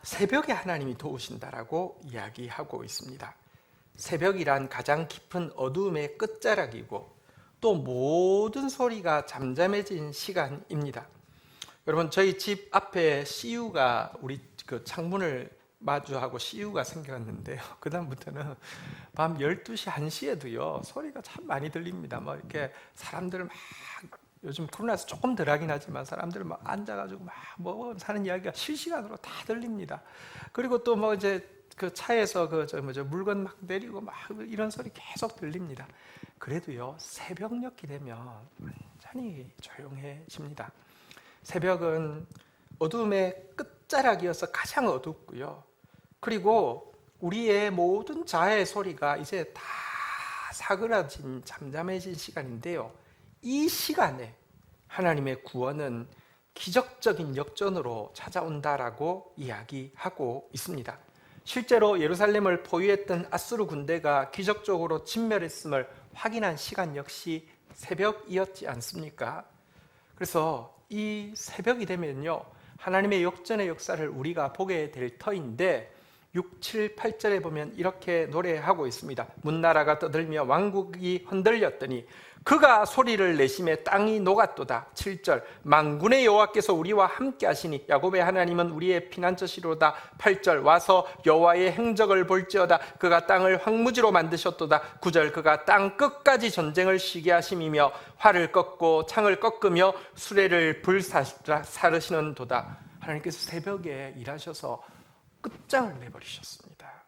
새벽에 하나님이 도우신다라고 이야기하고 있습니다. 새벽이란 가장 깊은 어두움의 끝자락이고 또 모든 소리가 잠잠해진 시간입니다. 여러분, 저희 집 앞에 CU가, 우리 그 창문을 마주하고 CU가 생겼는데요, 그 다음부터는 밤 12시, 1시에도요 소리가 참 많이 들립니다. 뭐 이렇게 사람들 막, 요즘 코로나에서 조금 덜 하긴 하지만 사람들 막 앉아가지고 막 뭐 사는 이야기가 실시간으로 다 들립니다. 그리고 또 뭐 이제 그 차에서 물건 막 내리고 막 이런 소리 계속 들립니다. 그래도요, 새벽녘이 되면 완전히 조용해집니다. 새벽은 어둠의 끝자락이어서 가장 어둡고요, 그리고 우리의 모든 자아의 소리가 이제 다 사그라진 잠잠해진 시간인데요, 이 시간에 하나님의 구원은 기적적인 역전으로 찾아온다라고 이야기하고 있습니다. 실제로 예루살렘을 포위했던 아수르 군대가 기적적으로 진멸했음을 확인한 시간 역시 새벽이었지 않습니까? 그래서 이 새벽이 되면요, 하나님의 역전의 역사를 우리가 보게 될 터인데, 6, 7, 8절에 보면 이렇게 노래하고 있습니다. 문나라가 떠들며 왕국이 흔들렸더니 그가 소리를 내심에 땅이 녹았도다. 7절, 만군의 여호와께서 우리와 함께 하시니 야곱의 하나님은 우리의 피난처시로다. 8절, 와서 여호와의 행적을 볼지어다. 그가 땅을 황무지로 만드셨도다. 9절, 그가 땅 끝까지 전쟁을 쉬게 하심이며 활을 꺾고 창을 꺾으며 수레를 불사르시는 도다. 하나님께서 새벽에 일하셔서 끝장을 내버리셨습니다.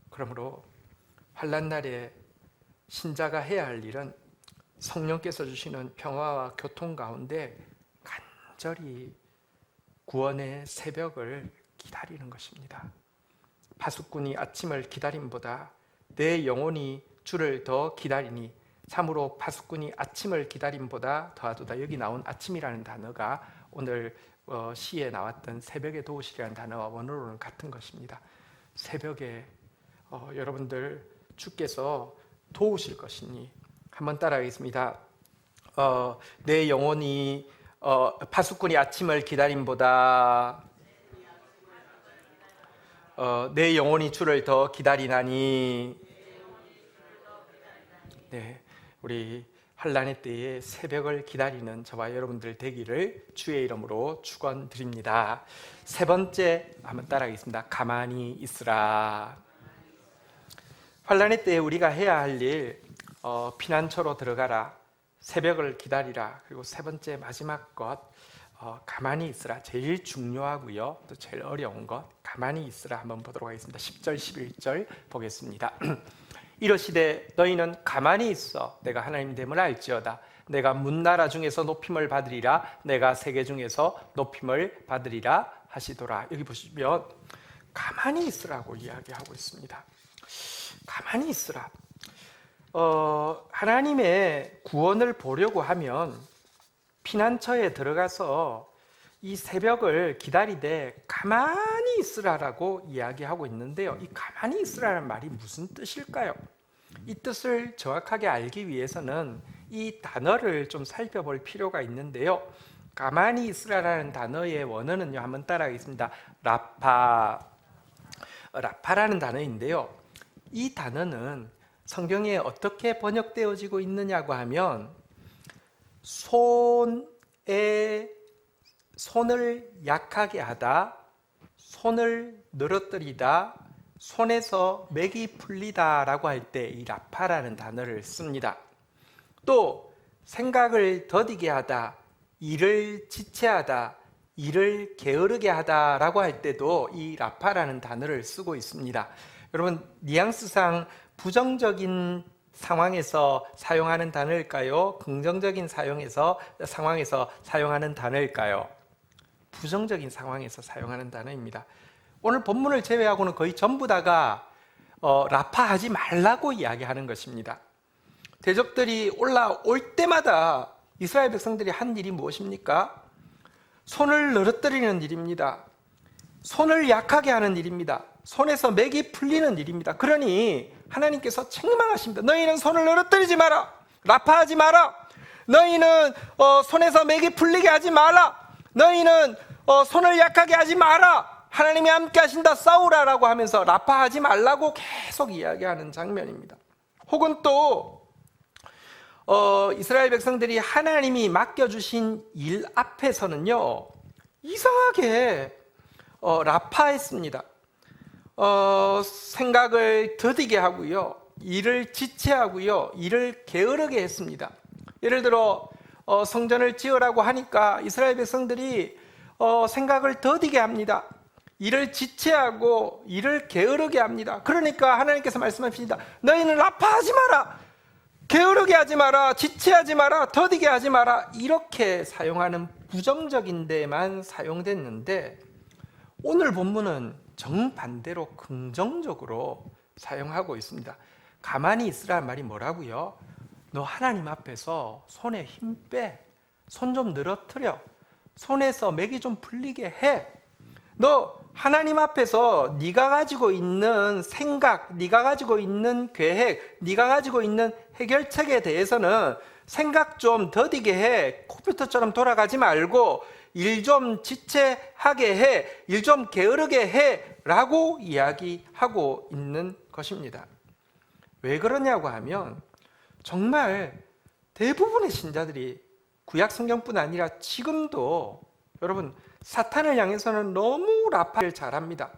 그러므로 환난 날에 신자가 해야 할 일은 성령께서 주시는 평화와 교통 가운데 간절히 구원의 새벽을 기다리는 것입니다. 파수꾼이 아침을 기다림보다 내 영혼이 주를 더 기다리니 참으로 파수꾼이 아침을 기다림보다 더하도다. 여기 나온 아침이라는 단어가 오늘 시에 나왔던 새벽에 도우시리라는 단어와 원어로는 같은 것입니다. 새벽에 여러분들 주께서 도우실 것이니 한번 따라하겠습니다. 내 영혼이 파수꾼이 아침을 기다림보다 내 영혼이 주를 더 기다리나니. 네, 우리 환난의 때에 새벽을 기다리는 저와 여러분들 되기를 주의 이름으로 축원드립니다. 세 번째 한번 따라하겠습니다. 가만히 있으라. 환난의 때에 우리가 해야 할 일, 피난처로 들어가라, 새벽을 기다리라, 그리고 세 번째 마지막 것, 가만히 있으라. 제일 중요하고요, 또 제일 어려운 것, 가만히 있으라 한번 보도록 하겠습니다. 10절 11절 보겠습니다. 이러시되 너희는 가만히 있어 내가 하나님 됨을 알지어다. 내가 문나라 중에서 높임을 받으리라. 내가 세계 중에서 높임을 받으리라 하시더라. 여기 보시면 가만히 있으라고 이야기하고 있습니다. 가만히 있으라. 하나님의 구원을 보려고 하면 피난처에 들어가서 이 새벽을 기다리되 가만히 있으라라고 이야기하고 있는데요. 이 가만히 있으라는 말이 무슨 뜻일까요? 이 뜻을 정확하게 알기 위해서는 이 단어를 좀 살펴볼 필요가 있는데요. 가만히 있으라라는 단어의 원어는요, 한번 따라하겠습니다. 라파라는 단어인데요. 이 단어는 성경에 어떻게 번역되어지고 있느냐고 하면 손을 약하게 하다, 손을 늘어뜨리다, 손에서 맥이 풀리다 라고 할 때 이 라파라는 단어를 씁니다. 또 생각을 더디게 하다, 일을 지체하다, 일을 게으르게 하다 라고 할 때도 이 라파라는 단어를 쓰고 있습니다. 여러분, 뉘앙스상 부정적인 상황에서 사용하는 단어일까요? 긍정적인 상황에서 사용하는 단어일까요? 부정적인 상황에서 사용하는 단어입니다. 오늘 본문을 제외하고는 거의 전부 다가 라파하지 말라고 이야기하는 것입니다. 대적들이 올라올 때마다 이스라엘 백성들이 한 일이 무엇입니까? 손을 늘어뜨리는 일입니다. 손을 약하게 하는 일입니다. 손에서 맥이 풀리는 일입니다. 그러니 하나님께서 책망하십니다. 너희는 손을 늘어뜨리지 마라. 라파하지 마라. 너희는 손에서 맥이 풀리게 하지 마라. 너희는 손을 약하게 하지 마라. 하나님이 함께 하신다. 싸우라라고 하면서 라파하지 말라고 계속 이야기하는 장면입니다. 혹은 또 이스라엘 백성들이 하나님이 맡겨주신 일 앞에서는요, 이상하게 라파했습니다. 생각을 더디게 하고요, 일을 지체하고요, 일을 게으르게 했습니다. 예를 들어 성전을 지으라고 하니까 이스라엘 백성들이 생각을 더디게 합니다. 일을 지체하고 일을 게으르게 합니다. 그러니까 하나님께서 말씀하십니다. 너희는 라파하지 마라, 게으르게 하지 마라, 지체하지 마라, 더디게 하지 마라. 이렇게 사용하는 부정적인 데만 사용됐는데 오늘 본문은 정반대로 긍정적으로 사용하고 있습니다. 가만히 있으라는 말이 뭐라고요? 너 하나님 앞에서 손에 힘 빼, 손 좀 늘어뜨려, 손에서 맥이 좀 풀리게 해. 너 하나님 앞에서 네가 가지고 있는 생각, 네가 가지고 있는 계획, 네가 가지고 있는 해결책에 대해서는 생각 좀 더디게 해. 컴퓨터처럼 돌아가지 말고 일 좀 지체하게 해, 일 좀 게으르게 해 라고 이야기하고 있는 것입니다. 왜 그러냐고 하면 정말 대부분의 신자들이 구약 성경뿐 아니라 지금도 여러분 사탄을 향해서는 너무 라파를 잘합니다.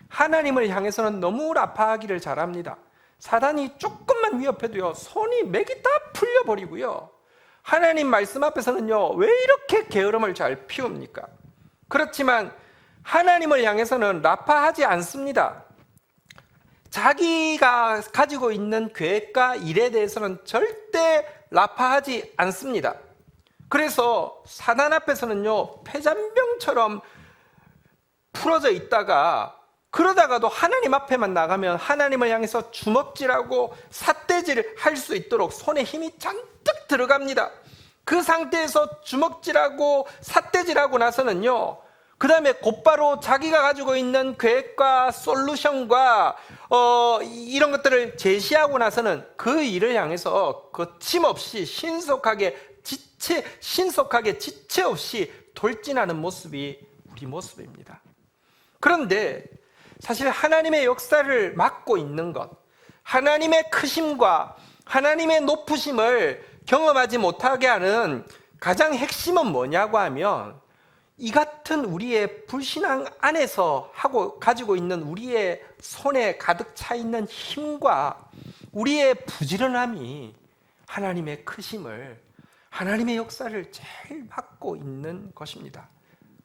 하나님을 향해서는 너무 라파하기를 잘합니다. 사단이 조금만 위협해도요, 손이 맥이 다 풀려버리고요, 하나님 말씀 앞에서는요, 왜 이렇게 게으름을 잘 피웁니까? 그렇지만 하나님을 향해서는 라파하지 않습니다. 자기가 가지고 있는 계획과 일에 대해서는 절대 라파하지 않습니다. 그래서 사단 앞에서는요, 폐잔병처럼 풀어져 있다가 그러다가도 하나님 앞에만 나가면 하나님을 향해서 주먹질하고 삿대질을 할 수 있도록 손에 힘이 잔뜩 들어갑니다. 그 상태에서 주먹질하고 삿대질하고 나서는요, 그 다음에 곧바로 자기가 가지고 있는 계획과 솔루션과 이런 것들을 제시하고 나서는 그 일을 향해서 거침없이 신속하게 지체 없이 돌진하는 모습이 우리 모습입니다. 그런데 사실 하나님의 역사를 맡고 있는 것, 하나님의 크심과 하나님의 높으심을 경험하지 못하게 하는 가장 핵심은 뭐냐고 하면 이 같은 우리의 불신앙 안에서 가지고 있는 우리의 손에 가득 차 있는 힘과 우리의 부지런함이 하나님의 크심을, 하나님의 역사를 제일 맡고 있는 것입니다.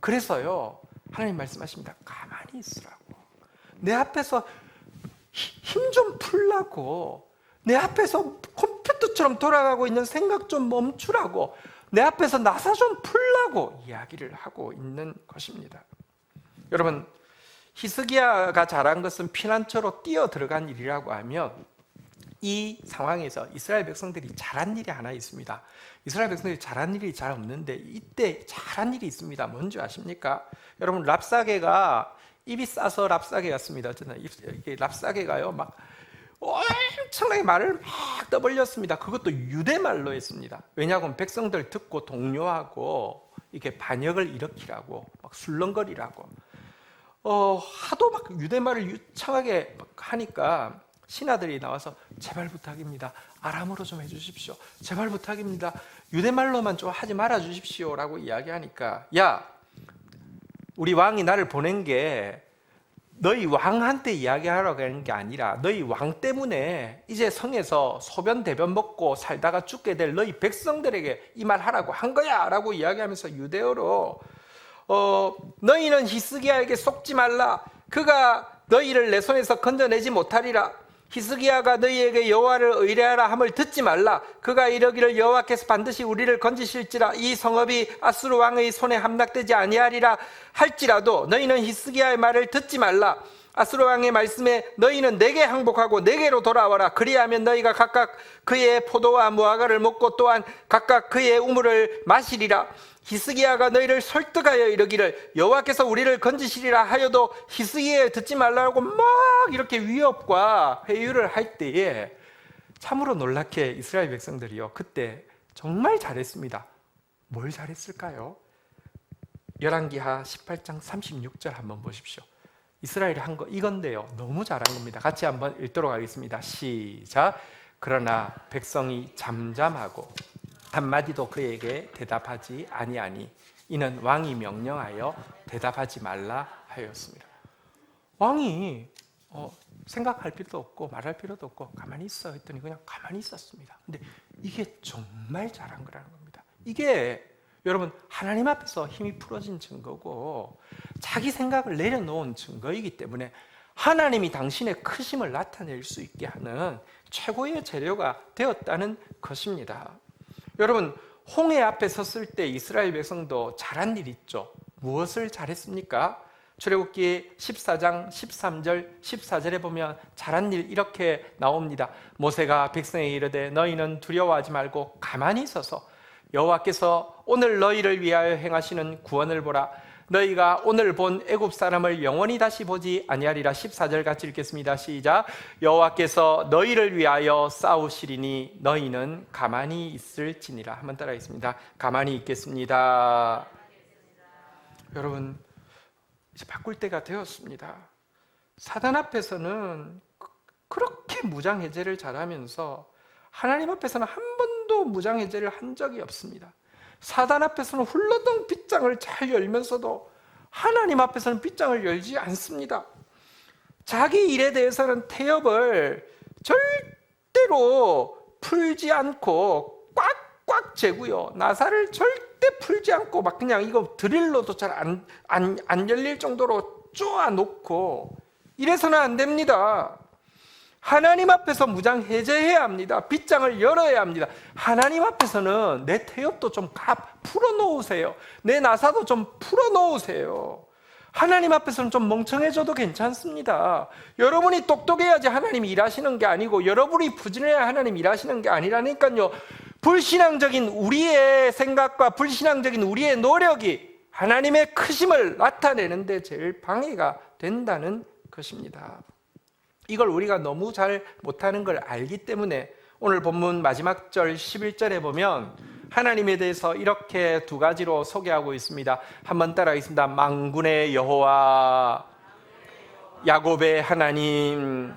그래서요, 하나님 말씀하십니다. 가만히 있으라고. 내 앞에서 힘 좀 풀라고. 내 앞에서 컴퓨터처럼 돌아가고 있는 생각 좀 멈추라고. 내 앞에서 나사 좀 풀라고 이야기를 하고 있는 것입니다. 여러분, 히스기야가 잘한 것은 피난처로 뛰어 들어간 일이라고 하면 이 상황에서 이스라엘 백성들이 잘한 일이 하나 있습니다. 이스라엘 백성들이 잘한 일이 잘 없는데 이때 잘한 일이 있습니다. 뭔지 아십니까? 여러분, 랍사개가 입이 싸서 랍사개였습니다. 저는 이게 랍사개가요 막 엄청나게 말을 막 떠벌렸습니다. 그것도 유대말로 했습니다. 왜냐하면 백성들 듣고 동요하고 이렇게 반역을 일으키라고 막 술렁거리라고 하도 막 유대말을 유창하게 하니까 신하들이 나와서 제발 부탁입니다. 아람어로 좀 해주십시오. 제발 부탁입니다. 유대말로만 좀 하지 말아 주십시오 라고 이야기하니까, 야, 우리 왕이 나를 보낸 게 너희 왕한테 이야기하라고 하는 게 아니라 너희 왕 때문에 이제 성에서 소변 대변 먹고 살다가 죽게 될 너희 백성들에게 이 말 하라고 한 거야 라고 이야기하면서 유대어로 너희는 히스기야에게 속지 말라. 그가 너희를 내 손에서 건져내지 못하리라. 히스기야가 너희에게 여호와를 의뢰하라 함을 듣지 말라. 그가 이러기를 여호와께서 반드시 우리를 건지실지라. 이 성읍이 아수르 왕의 손에 함락되지 아니하리라 할지라도 너희는 히스기야의 말을 듣지 말라. 아수르 왕의 말씀에 너희는 내게 항복하고 내게로 돌아와라. 그리하면 너희가 각각 그의 포도와 무화과를 먹고 또한 각각 그의 우물을 마시리라. 히스기야가 너희를 설득하여 이르기를 여호와께서 우리를 건지시리라 하여도 히스기야에 듣지 말라고 막 이렇게 위협과 회유를 할 때에 참으로 놀랍게 이스라엘 백성들이요 그때 정말 잘했습니다. 뭘 잘했을까요? 열왕기하 18장 36절 한번 보십시오. 이스라엘이 한 거 이건데요 너무 잘한 겁니다. 같이 한번 읽도록 하겠습니다. 시작. 그러나 백성이 잠잠하고 한마디도 그에게 대답하지 아니하니 이는 왕이 명령하여 대답하지 말라 하였습니다. 왕이 생각할 필요도 없고 말할 필요도 없고 가만히 있어 했더니 그냥 가만히 있었습니다. 근데 이게 정말 잘한 거라는 겁니다. 이게 여러분 하나님 앞에서 힘이 풀어진 증거고 자기 생각을 내려놓은 증거이기 때문에 하나님이 당신의 크심을 나타낼 수 있게 하는 최고의 재료가 되었다는 것입니다. 여러분, 홍해 앞에 섰을 때 이스라엘 백성도 잘한 일 있죠. 무엇을 잘했습니까? 출애굽기 14장 13절 14절에 보면 잘한 일 이렇게 나옵니다. 모세가 백성에게 이르되 너희는 두려워하지 말고 가만히 서서 여호와께서 오늘 너희를 위하여 행하시는 구원을 보라. 너희가 오늘 본 애굽 사람을 영원히 다시 보지 아니하리라. 14절 같이 읽겠습니다. 시작. 여호와께서 너희를 위하여 싸우시리니 너희는 가만히 있을지니라. 한번 따라하겠습니다. 가만히 있겠습니다. 여러분, 이제 바꿀 때가 되었습니다. 사단 앞에서는 그렇게 무장해제를 잘하면서 하나님 앞에서는 한 번도 무장해제를 한 적이 없습니다. 사단 앞에서는 훌러덩 빗장을 잘 열면서도 하나님 앞에서는 빗장을 열지 않습니다. 자기 일에 대해서는 태엽을 절대로 풀지 않고 꽉꽉 재고요. 나사를 절대 풀지 않고 막 그냥 이거 드릴로도 잘 안 열릴 정도로 쪼아 놓고 이래서는 안 됩니다. 하나님 앞에서 무장 해제해야 합니다. 빗장을 열어야 합니다. 하나님 앞에서는 내 태엽도 좀 풀어놓으세요. 내 나사도 좀 풀어놓으세요. 하나님 앞에서는 좀 멍청해져도 괜찮습니다. 여러분이 똑똑해야지 하나님이 일하시는 게 아니고 여러분이 부진해야 하나님 일하시는 게 아니라니까요. 불신앙적인 우리의 생각과 불신앙적인 우리의 노력이 하나님의 크심을 나타내는데 제일 방해가 된다는 것입니다. 이걸 우리가 너무 잘 못하는 걸 알기 때문에 오늘 본문 마지막 절 11절에 보면 하나님에 대해서 이렇게 두 가지로 소개하고 있습니다. 한번 따라하겠습니다. 만군의 여호와, 야곱의 하나님.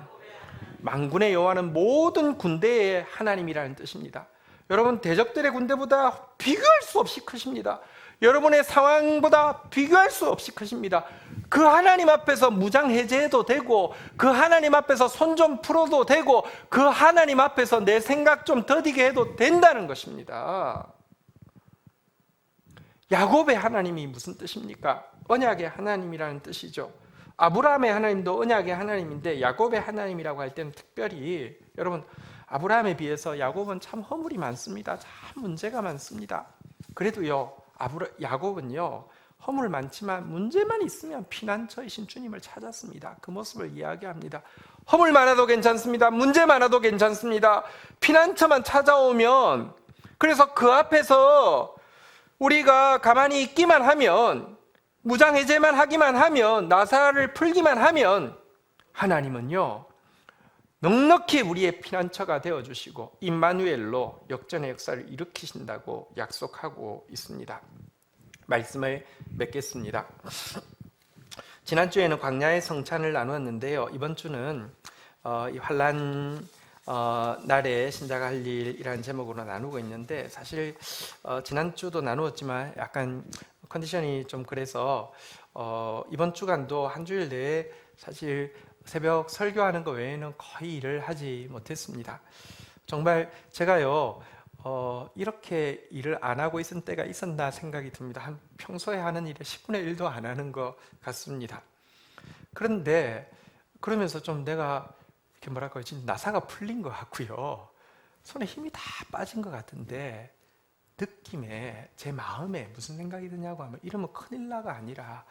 만군의 여호와는 모든 군대의 하나님이라는 뜻입니다. 여러분, 대적들의 군대보다 비교할 수 없이 크십니다. 여러분의 상황보다 비교할 수 없이 크십니다. 그 하나님 앞에서 무장 해제해도 되고 그 하나님 앞에서 손 좀 풀어도 되고 그 하나님 앞에서 내 생각 좀 더디게 해도 된다는 것입니다. 야곱의 하나님이 무슨 뜻입니까? 언약의 하나님이라는 뜻이죠. 아브라함의 하나님도 언약의 하나님인데 야곱의 하나님이라고 할 때는 특별히 여러분 아브라함에 비해서 야곱은 참 허물이 많습니다. 참 문제가 많습니다. 그래도요 야곱은요 허물 많지만 문제만 있으면 피난처이신 주님을 찾았습니다. 그 모습을 이야기합니다. 허물 많아도 괜찮습니다. 문제 많아도 괜찮습니다. 피난처만 찾아오면, 그래서 그 앞에서 우리가 가만히 있기만 하면, 무장해제만 하기만 하면, 나사를 풀기만 하면 하나님은요 넉넉히 우리의 피난처가 되어주시고 임마누엘로 역전의 역사를 일으키신다고 약속하고 있습니다. 말씀을 맺겠습니다. 지난주에는 광야의 성찬을 나누었는데요, 이번 주는 이 환난 날에 신자가 할 일이라는 제목으로 나누고 있는데, 사실 지난주도 나누었지만 약간 컨디션이 좀 그래서 이번 주간도 한 주일 내에 사실 새벽 설교하는 거 외에는 거의 일을 하지 못했습니다. 정말 제가요 이렇게 일을 안 하고 있은 때가 있었나 생각이 듭니다. 한 평소에 하는 일의 10분의 1도 안 하는 것 같습니다. 그런데 그러면서 좀 내가 이렇게 뭐랄까요, 진짜 나사가 풀린 것 같고요, 손에 힘이 다 빠진 것 같은데, 느낌에 제 마음에 무슨 생각이 드냐고 하면, 이러면 큰일 나가 아니라,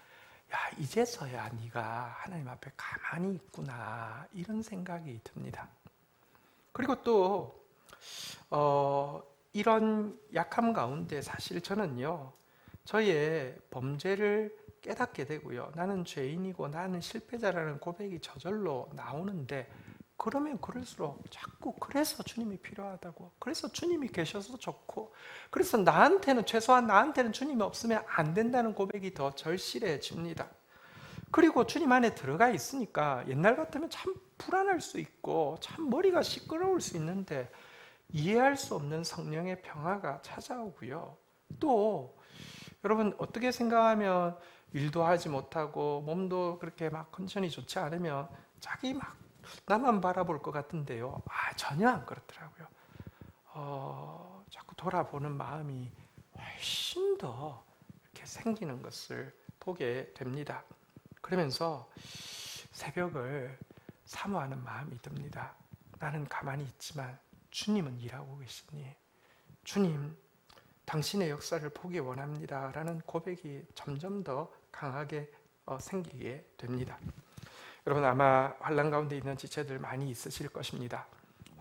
야, 이제서야 네가 하나님 앞에 가만히 있구나, 이런 생각이 듭니다. 그리고 또 이런 약함 가운데 사실 저는요 저의 범죄를 깨닫게 되고요, 나는 죄인이고 나는 실패자라는 고백이 저절로 나오는데, 그러면 그럴수록 자꾸 그래서 주님이 필요하다고, 그래서 주님이 계셔서 좋고, 그래서 나한테는, 최소한 나한테는 주님이 없으면 안 된다는 고백이 더 절실해집니다. 그리고 주님 안에 들어가 있으니까 옛날 같으면 참 불안할 수 있고 참 머리가 시끄러울 수 있는데, 이해할 수 없는 성령의 평화가 찾아오고요, 또 여러분 어떻게 생각하면 일도 하지 못하고 몸도 그렇게 막 컨디션이 좋지 않으면 자기 막 나만 바라볼 것 같은데요, 전혀 안 그렇더라고요. 자꾸 돌아보는 마음이 훨씬 더 이렇게 생기는 것을 보게 됩니다. 그러면서 새벽을 사모하는 마음이 듭니다. 나는 가만히 있지만 주님은 일하고 계시니, 주님 당신의 역사를 보기 원합니다 라는 고백이 점점 더 강하게 생기게 됩니다. 여러분 아마 환난 가운데 있는 지체들 많이 있으실 것입니다.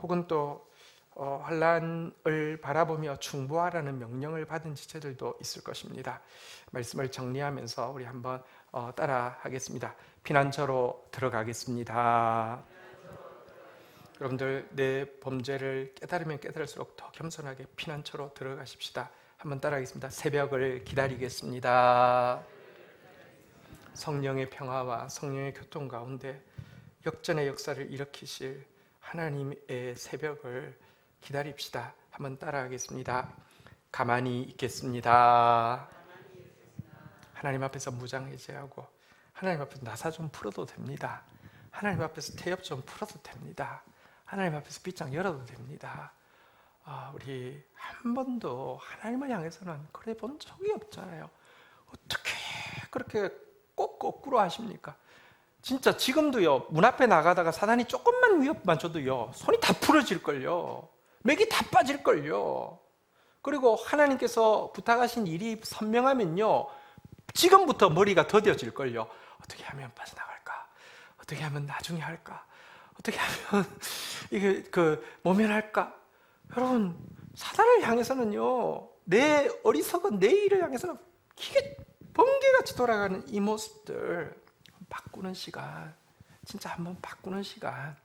혹은 또 환난을 바라보며 중보하라는 명령을 받은 지체들도 있을 것입니다. 말씀을 정리하면서 우리 한번 따라 하겠습니다. 피난처로 들어가겠습니다. 여러분들 내 범죄를 깨달으면 깨달을수록 더 겸손하게 피난처로 들어가십시다. 한번 따라하겠습니다. 새벽을 기다리겠습니다. 성령의 평화와 성령의 교통 가운데 역전의 역사를 일으키실 하나님의 새벽을 기다립시다. 한번 따라하겠습니다. 가만히 있겠습니다. 하나님 앞에서 무장해제하고, 하나님 앞에서 나사 좀 풀어도 됩니다. 하나님 앞에서 태엽 좀 풀어도 됩니다. 하나님 앞에서 빗장 열어도 됩니다. 우리 한 번도 하나님을 향해서는 그래 본 적이 없잖아요. 어떻게 그렇게 꼭 거꾸로 하십니까? 진짜 지금도요, 문 앞에 나가다가 사단이 조금만 위협만 줘도요, 손이 다 부러질걸요, 맥이 다 빠질걸요. 그리고 하나님께서 부탁하신 일이 선명하면요, 지금부터 머리가 더뎌질걸요. 어떻게 하면 빠져나갈까? 어떻게 하면 나중에 할까? 어떻게 하면 이게 모면할까? 여러분, 사단을 향해서는요, 내 어리석은 내 일을 향해서는 이게 번개같이 돌아가는 이 모습들 바꾸는 시간, 진짜 한번 바꾸는 시간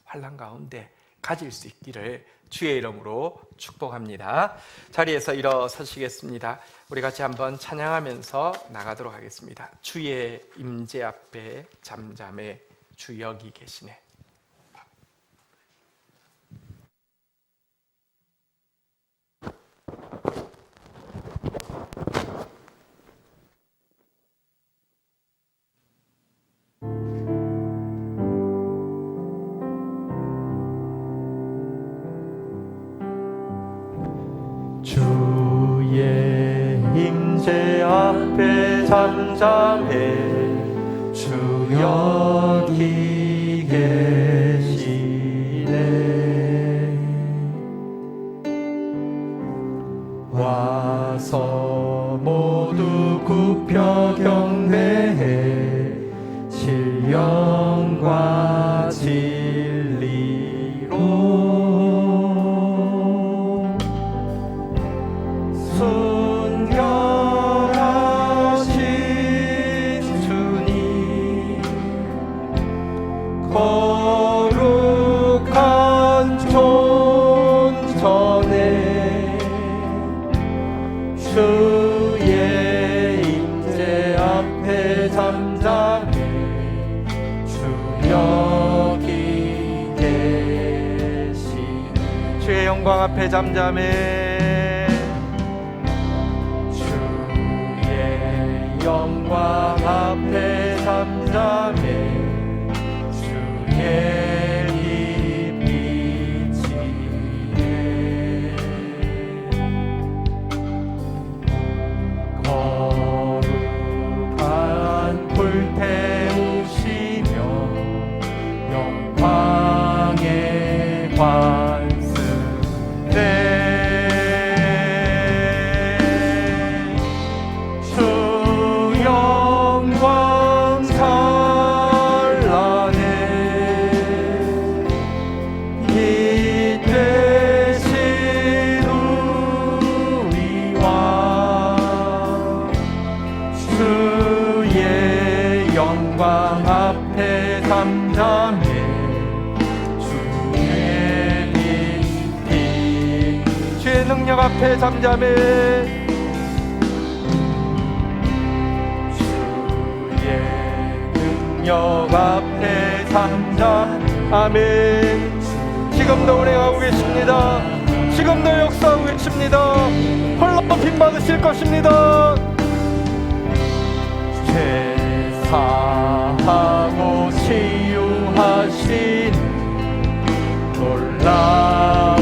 환난 가운데 가질 수 있기를 주의 이름으로 축복합니다. 자리에서 일어서시겠습니다. 우리 같이 한번 찬양하면서 나가도록 하겠습니다. 주의 임재 앞에 잠잠해 주 여기 계시네. 주의 임재 앞에 잠잠해 주 여기 계시네. 와서 모두 굽혀 순결하신 주님 거룩한 존전에 주의 임재 앞에 잠잠해 주 여기 계시네. 주의 영광 앞에 잠잠해 주의 영광 앞에 잠잠해 주의 거룩한 불 태우시며 영광의 관습대 주 영광 찬란해 이 되신 우리와 주의 영광 앞에 잠잠해 주의 빛 주의 능력 앞에 잠잠해 주의 능력 앞에 잠잠 아멘. 지금도 운행하고 계십니다. 지금도 역사하고 계십니다. 홀로 빚받으실 것입니다. 죄 사하고 치유하신 놀라운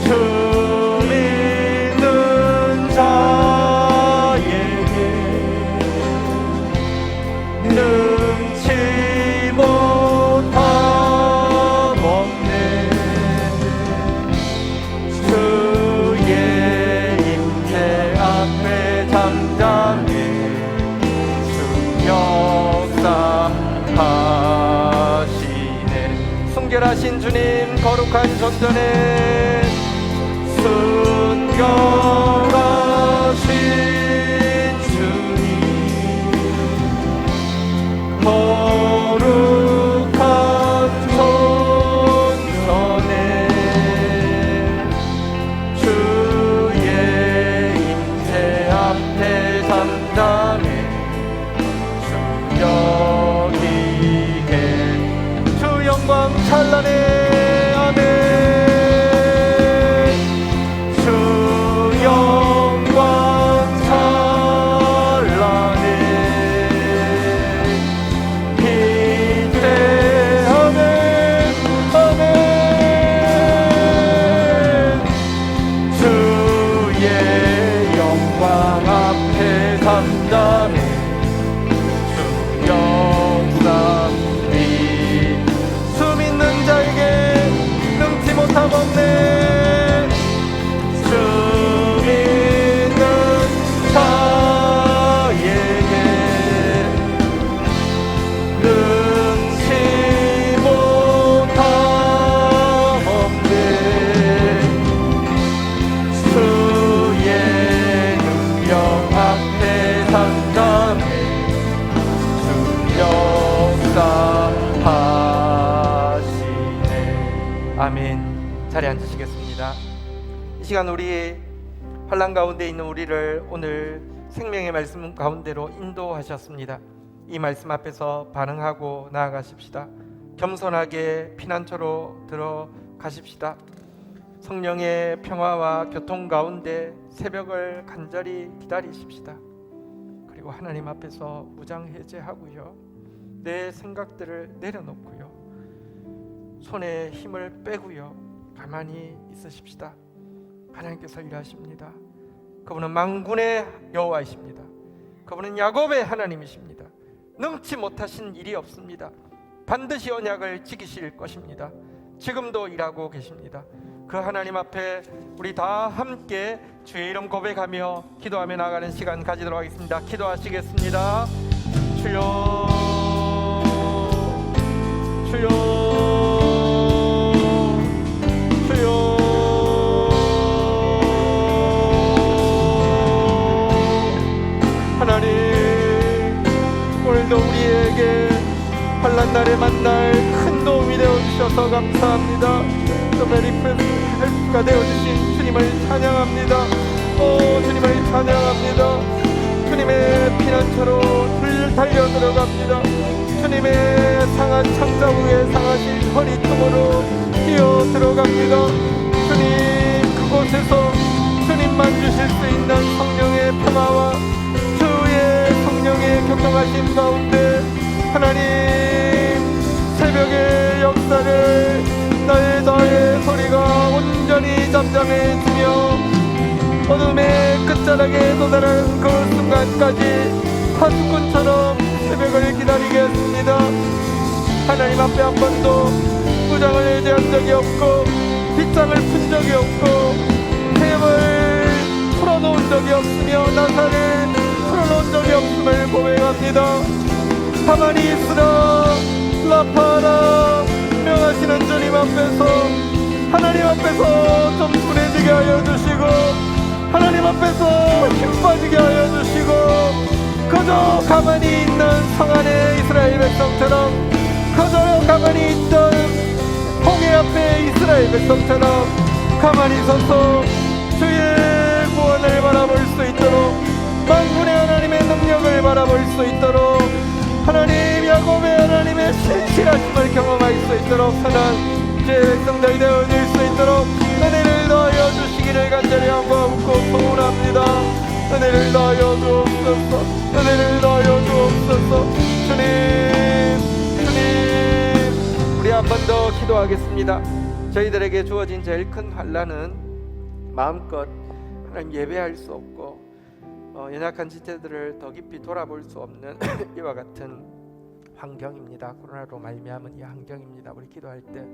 주 믿는 자에게 능치 못함 없네. 주의 임재 앞에 잠잠해 주 역사하시네. 순결하신 주님 거룩한 존전에 순결하신 주님 거룩한 존전에 주의 임재 앞에 잠잠해 주 여기 주 영광 찬란해 아멘. 주 영광 찬란해 빛대 아멘 아멘. 주의 영광 앞에 잠잠해 주 역사 수 믿는 자에게 능치 못함 없네. 주 믿는 자에게 능치 못함 없네. 주의 능력 앞에 잠잠해 주 역사하시네. 아멘. 자리에 앉으시겠습니다. 이 시간 우리 환난 가운데 있는 우리를 오늘 생명의 말씀 가운데로 인도하셨습니다. 이 말씀 앞에서 반응하고 나아가십시다. 겸손하게 피난처로 들어가십시다. 성령의 평화와 교통 가운데 새벽을 간절히 기다리십시다. 그리고 하나님 앞에서 무장해제하고요, 내 생각들을 내려놓고요, 손에 힘을 빼고요, 가만히 있으십시다. 하나님께서 일하십니다. 그분은 만군의 여호와이십니다. 그분은 야곱의 하나님이십니다. 능치 못하신 일이 없습니다. 반드시 언약을 지키실 것입니다. 지금도 일하고 계십니다. 그 하나님 앞에 우리 다 함께 주의 이름 고백하며 기도하며 나가는 시간 가지도록 하겠습니다. 기도하시겠습니다. 주여, 주여, 주여. 하나님, 오늘도 우리에게 환난 날에 만날 큰 도움이 되어 주셔서 감사합니다. 또 헬프가 되어 주신 주님을 찬양합니다. 오, 주님을 찬양합니다. 주님의 피난처로 달려 들어갑니다. 주님의 상한 창자국에 상하신 허리통으로 뛰어 들어갑니다. 주님, 그곳에서 주님만 주실 수 있는 성령의 평화와 주의 성령의 교통하심 가운데 하나님 새벽의 역사를 나의 소리가 온전히 잠잠해지며 어둠의 끝자락에 도달한 그 순간까지 파수꾼처럼 새벽을 기다리겠습니다. 하나님 앞에 한 번도 무장을 의지한 적이 없고 빗장을 푼 적이 없고 햄을 풀어놓은 적이 없으며 나사를 풀어놓은 적이 없음을 고백합니다. 가만히 있으라 라파라 명하시는 주님 앞에서 하나님 앞에서 좀 둔해지게 하여 주시고 하나님 앞에서 힘 빠지게 하여 주시고 그저 가만히 있는 성 안의 이스라엘 백성처럼 그저 가만히 있던 홍해 앞에 이스라엘 백성처럼 가만히 서서 주의 구원을 바라볼 수 있도록 만군의 하나님의 능력을 바라볼 수 있도록 하나님 야곱의 하나님의 신실하심을 경험할 수 있도록 선한 주의 백성들이 되어질 수 있도록 은혜를 더하여 주시기를 간절히 한번묻고 소원합니다. 은혜를 더하여 주옵소서. 은혜를 더하여 주옵소서. 주님, 우리 한 번 더 기도하겠습니다. 저희들에게 주어진 제일 큰 환난은 마음껏 하나님 예배할 수 없고 연약한 지체들을 더 깊이 돌아볼 수 없는 이와 같은 환경입니다. 코로나로 말미암은 이 환경입니다. 우리 기도할 때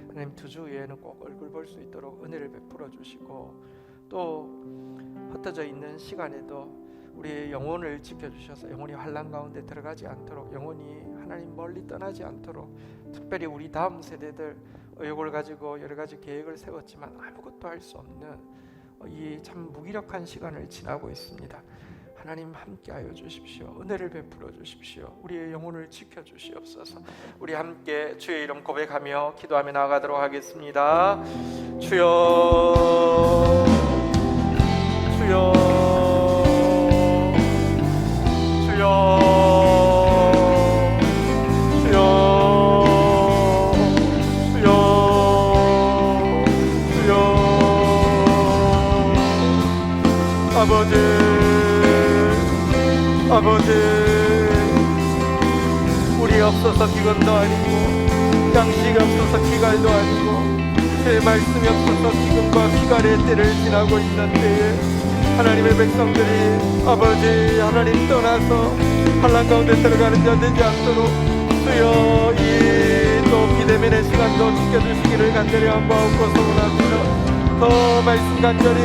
하나님 두 주 후에는 꼭 얼굴 볼 수 있도록 은혜를 베풀어 주시고 또 흩어져 있는 시간에도 우리의 영혼을 지켜주셔서 영혼이 환난 가운데 들어가지 않도록 영혼이 하나님 멀리 떠나지 않도록 특별히 우리 다음 세대들 의욕을 가지고 여러 가지 계획을 세웠지만 아무것도 할 수 없는 이 참 무기력한 시간을 지나고 있습니다. 하나님 함께하여 주십시오. 은혜를 베풀어 주십시오. 우리의 영혼을 지켜주시옵소서. 우리 함께 주의 이름 고백하며 기도하며 나아가도록 하겠습니다. 주여, 주여, 주여, 주여, 주여, 주여. 아버지, 아버지, 우리 없어서 비건도 아니고 양식이 없어서 기갈도 아니고 제 말씀이 없어서 지금과 기갈의 때를 지나고 있는 때에 하나님의 백성들이 아버지 하나님 떠나서 환난 가운데 들어가는 자 되지 않도록 주여 이 또 비대면의 시간도 지켜주시기를 간절히 한바옵고 소원합니다. 더 말씀 간절히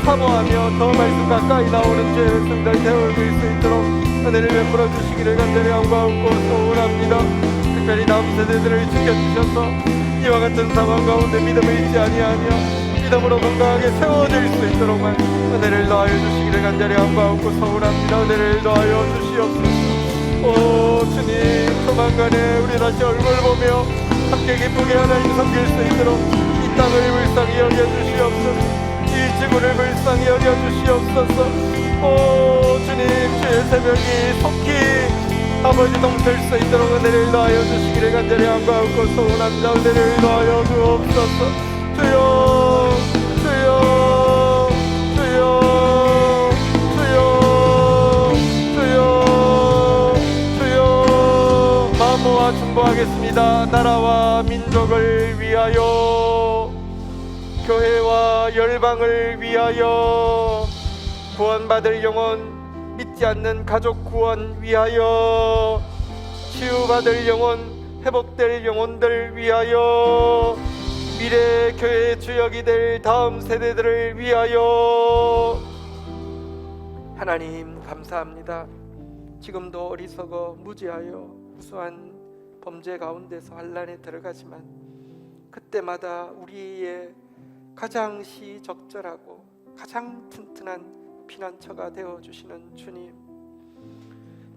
사모하며 더 말씀 가까이 나오는 죄의 백성들 되어질 수 있도록 은혜를 베풀어 주시기를 간절히 한바옵고 소원합니다. 특별히 다음 세대들을 지켜주셔서 이와 같은 상황 가운데 믿음을 잃지 아니하며 믿음으로 건강하게 세워질 수 있도록만 은혜를 더하여 주시기를 간절히 한바옵고 소원합니다. 은혜를 더하여 주시옵소서. 오 주님, 조만간에 우리 다시 얼굴 보며 함께 기쁘게 하나님 섬길 수 있도록 이 땅을 불쌍히 여겨주시옵소서. 이 지구를 불쌍히 여겨주시옵소서. 오 주님, 주의 새벽이 속히 아버지 동틀 수 있도록 은혜를 더하여 주시기를 간절히 한바옵고 소원합니다. 은혜를 더하여 주옵소서. 주여, 주여, 주여, 주여, 주여, 주여. 마음 모아 중보하겠습니다. 나라와 민족을 위하여, 교회와 열방을 위하여, 구원받을 영혼, 믿지 않는 가족 구원 위하여, 치유받을 영혼, 회복될 영혼들 위하여, 미래 교회의 주역이 될 다음 세대들을 위하여. 하나님 감사합니다. 지금도 어리석어 무지하여 무수한 범죄 가운데서 환난에 들어가지만 그때마다 우리의 가장 시적절하고 가장 튼튼한 피난처가 되어주시는 주님,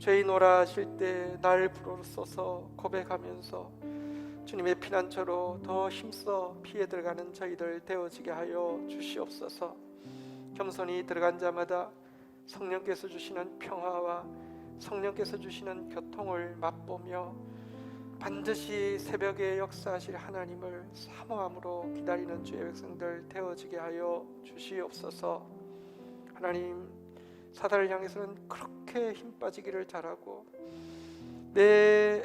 죄인오라 하실 때 날 부르소서 고백하면서 주님의 피난처로 더 힘써 피해 들어가는 저희들 되어지게 하여 주시옵소서. 겸손히 들어간 자마다 성령께서 주시는 평화와 성령께서 주시는 교통을 맛보며 반드시 새벽에 역사하실 하나님을 사모함으로 기다리는 주의 백성들 되어지게 하여 주시옵소서. 하나님, 사단을 향해서는 그렇게 힘 빠지기를 잘하고 내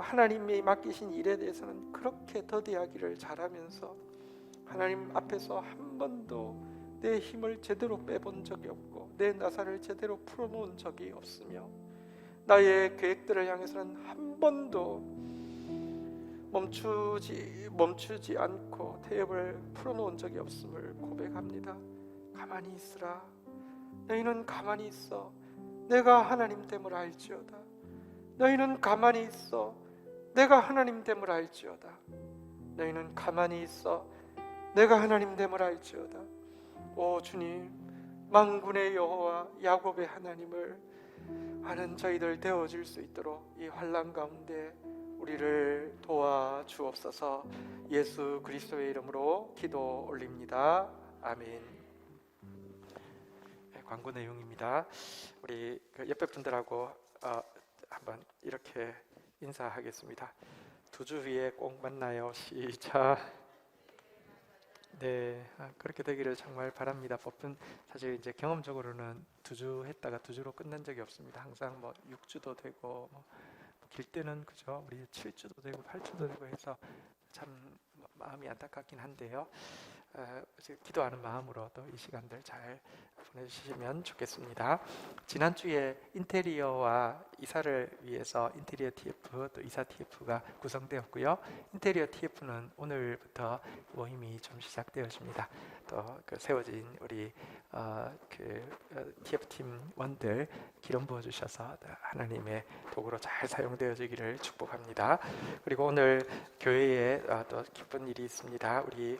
하나님이 맡기신 일에 대해서는 그렇게 더디하기를 잘하면서 하나님 앞에서 한 번도 내 힘을 제대로 빼본 적이 없고 내 나사를 제대로 풀어놓은 적이 없으며 나의 계획들을 향해서는 한 번도 멈추지 않고 태엽을 풀어놓은 적이 없음을 고백합니다. 가만히 있으라. 너희는 가만히 있어. 내가 하나님 됨을 알지어다. 너희는 가만히 있어. 내가 하나님 됨을 알지어다. 너희는 가만히 있어. 내가 하나님 됨을 알지어다. 오 주님, 만군의 여호와 야곱의 하나님을 아는 저희들 되어질 수 있도록 이 환난 가운데 우리를 도와주옵소서. 예수 그리스도의 이름으로 기도 올립니다. 아멘. 네, 광고 내용입니다. 우리 옆에 분들하고 한번 이렇게 인사하겠습니다. 2주 후에 꼭 만나요. 시작. 네, 그렇게 되기를 정말 바랍니다. 법은 사실 이제 경험적으로는 2주 했다가 2주로 끝난 적이 없습니다. 항상 뭐 6주도 되고 길 때는 그죠, 우리 7주도 되고 8주도 되고 해서 참 마음이 안타깝긴 한데요. 기도하는 마음으로 또 이 시간들 잘 보내주시면 좋겠습니다. 지난주에 인테리어와 이사를 위해서 인테리어 TF 또 이사 TF가 구성되었고요. 인테리어 TF는 오늘부터 모임이 좀 시작되었습니다. 또 그 세워진 우리 TF 팀원들 기름 부어 주셔서 하나님의 도구로 잘 사용되어지기를 축복합니다. 그리고 오늘 교회에 또 기쁜 일이 있습니다. 우리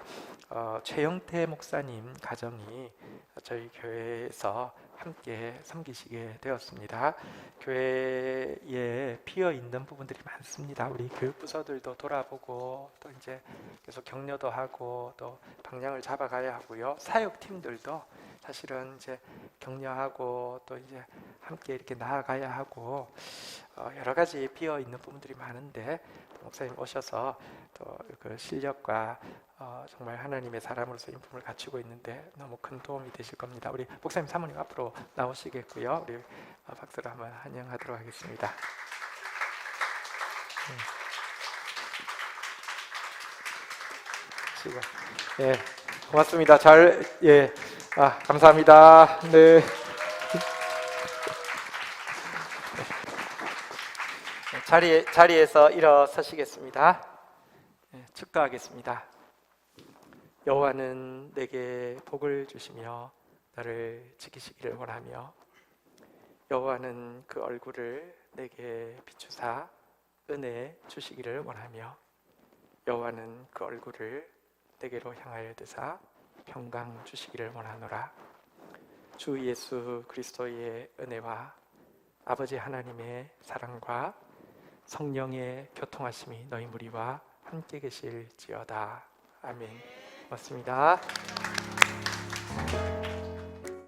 최영태 목사님 가정이 저희 교회에서 함께 섬기시게 되었습니다. 교회에 비어 있는 부분들이 많습니다. 우리 교육 부서들도 돌아보고 또 이제 계속 격려도 하고 또 방향을 잡아가야 하고요. 사역 팀들도 사실은 이제 격려하고 또 이제 함께 이렇게 나아가야 하고 여러 가지 비어 있는 부분들이 많은데 목사님 오셔서 또 그 실력과 정말 하나님의 사람으로서 인품을 갖추고 있는데 너무 큰 도움이 되실 겁니다. 우리 목사님 사모님 앞으로 나오시겠고요. 우리 박수로 한번 환영하도록 하겠습니다. 예, 고맙습니다. 감사합니다. 네. 자리에서 일어서시겠습니다. 축도하겠습니다. 여호와는 내게 복을 주시며 너를 지키시기를 원하며 여호와는 그 얼굴을 내게 비추사 은혜 주시기를 원하며 여호와는 그 얼굴을 내게로 향하여 드사 평강 주시기를 원하노라. 주 예수 그리스도의 은혜와 아버지 하나님의 사랑과 성령의 교통하심이 너희 무리와 함께 계실지어다. 아멘. 고맙습니다.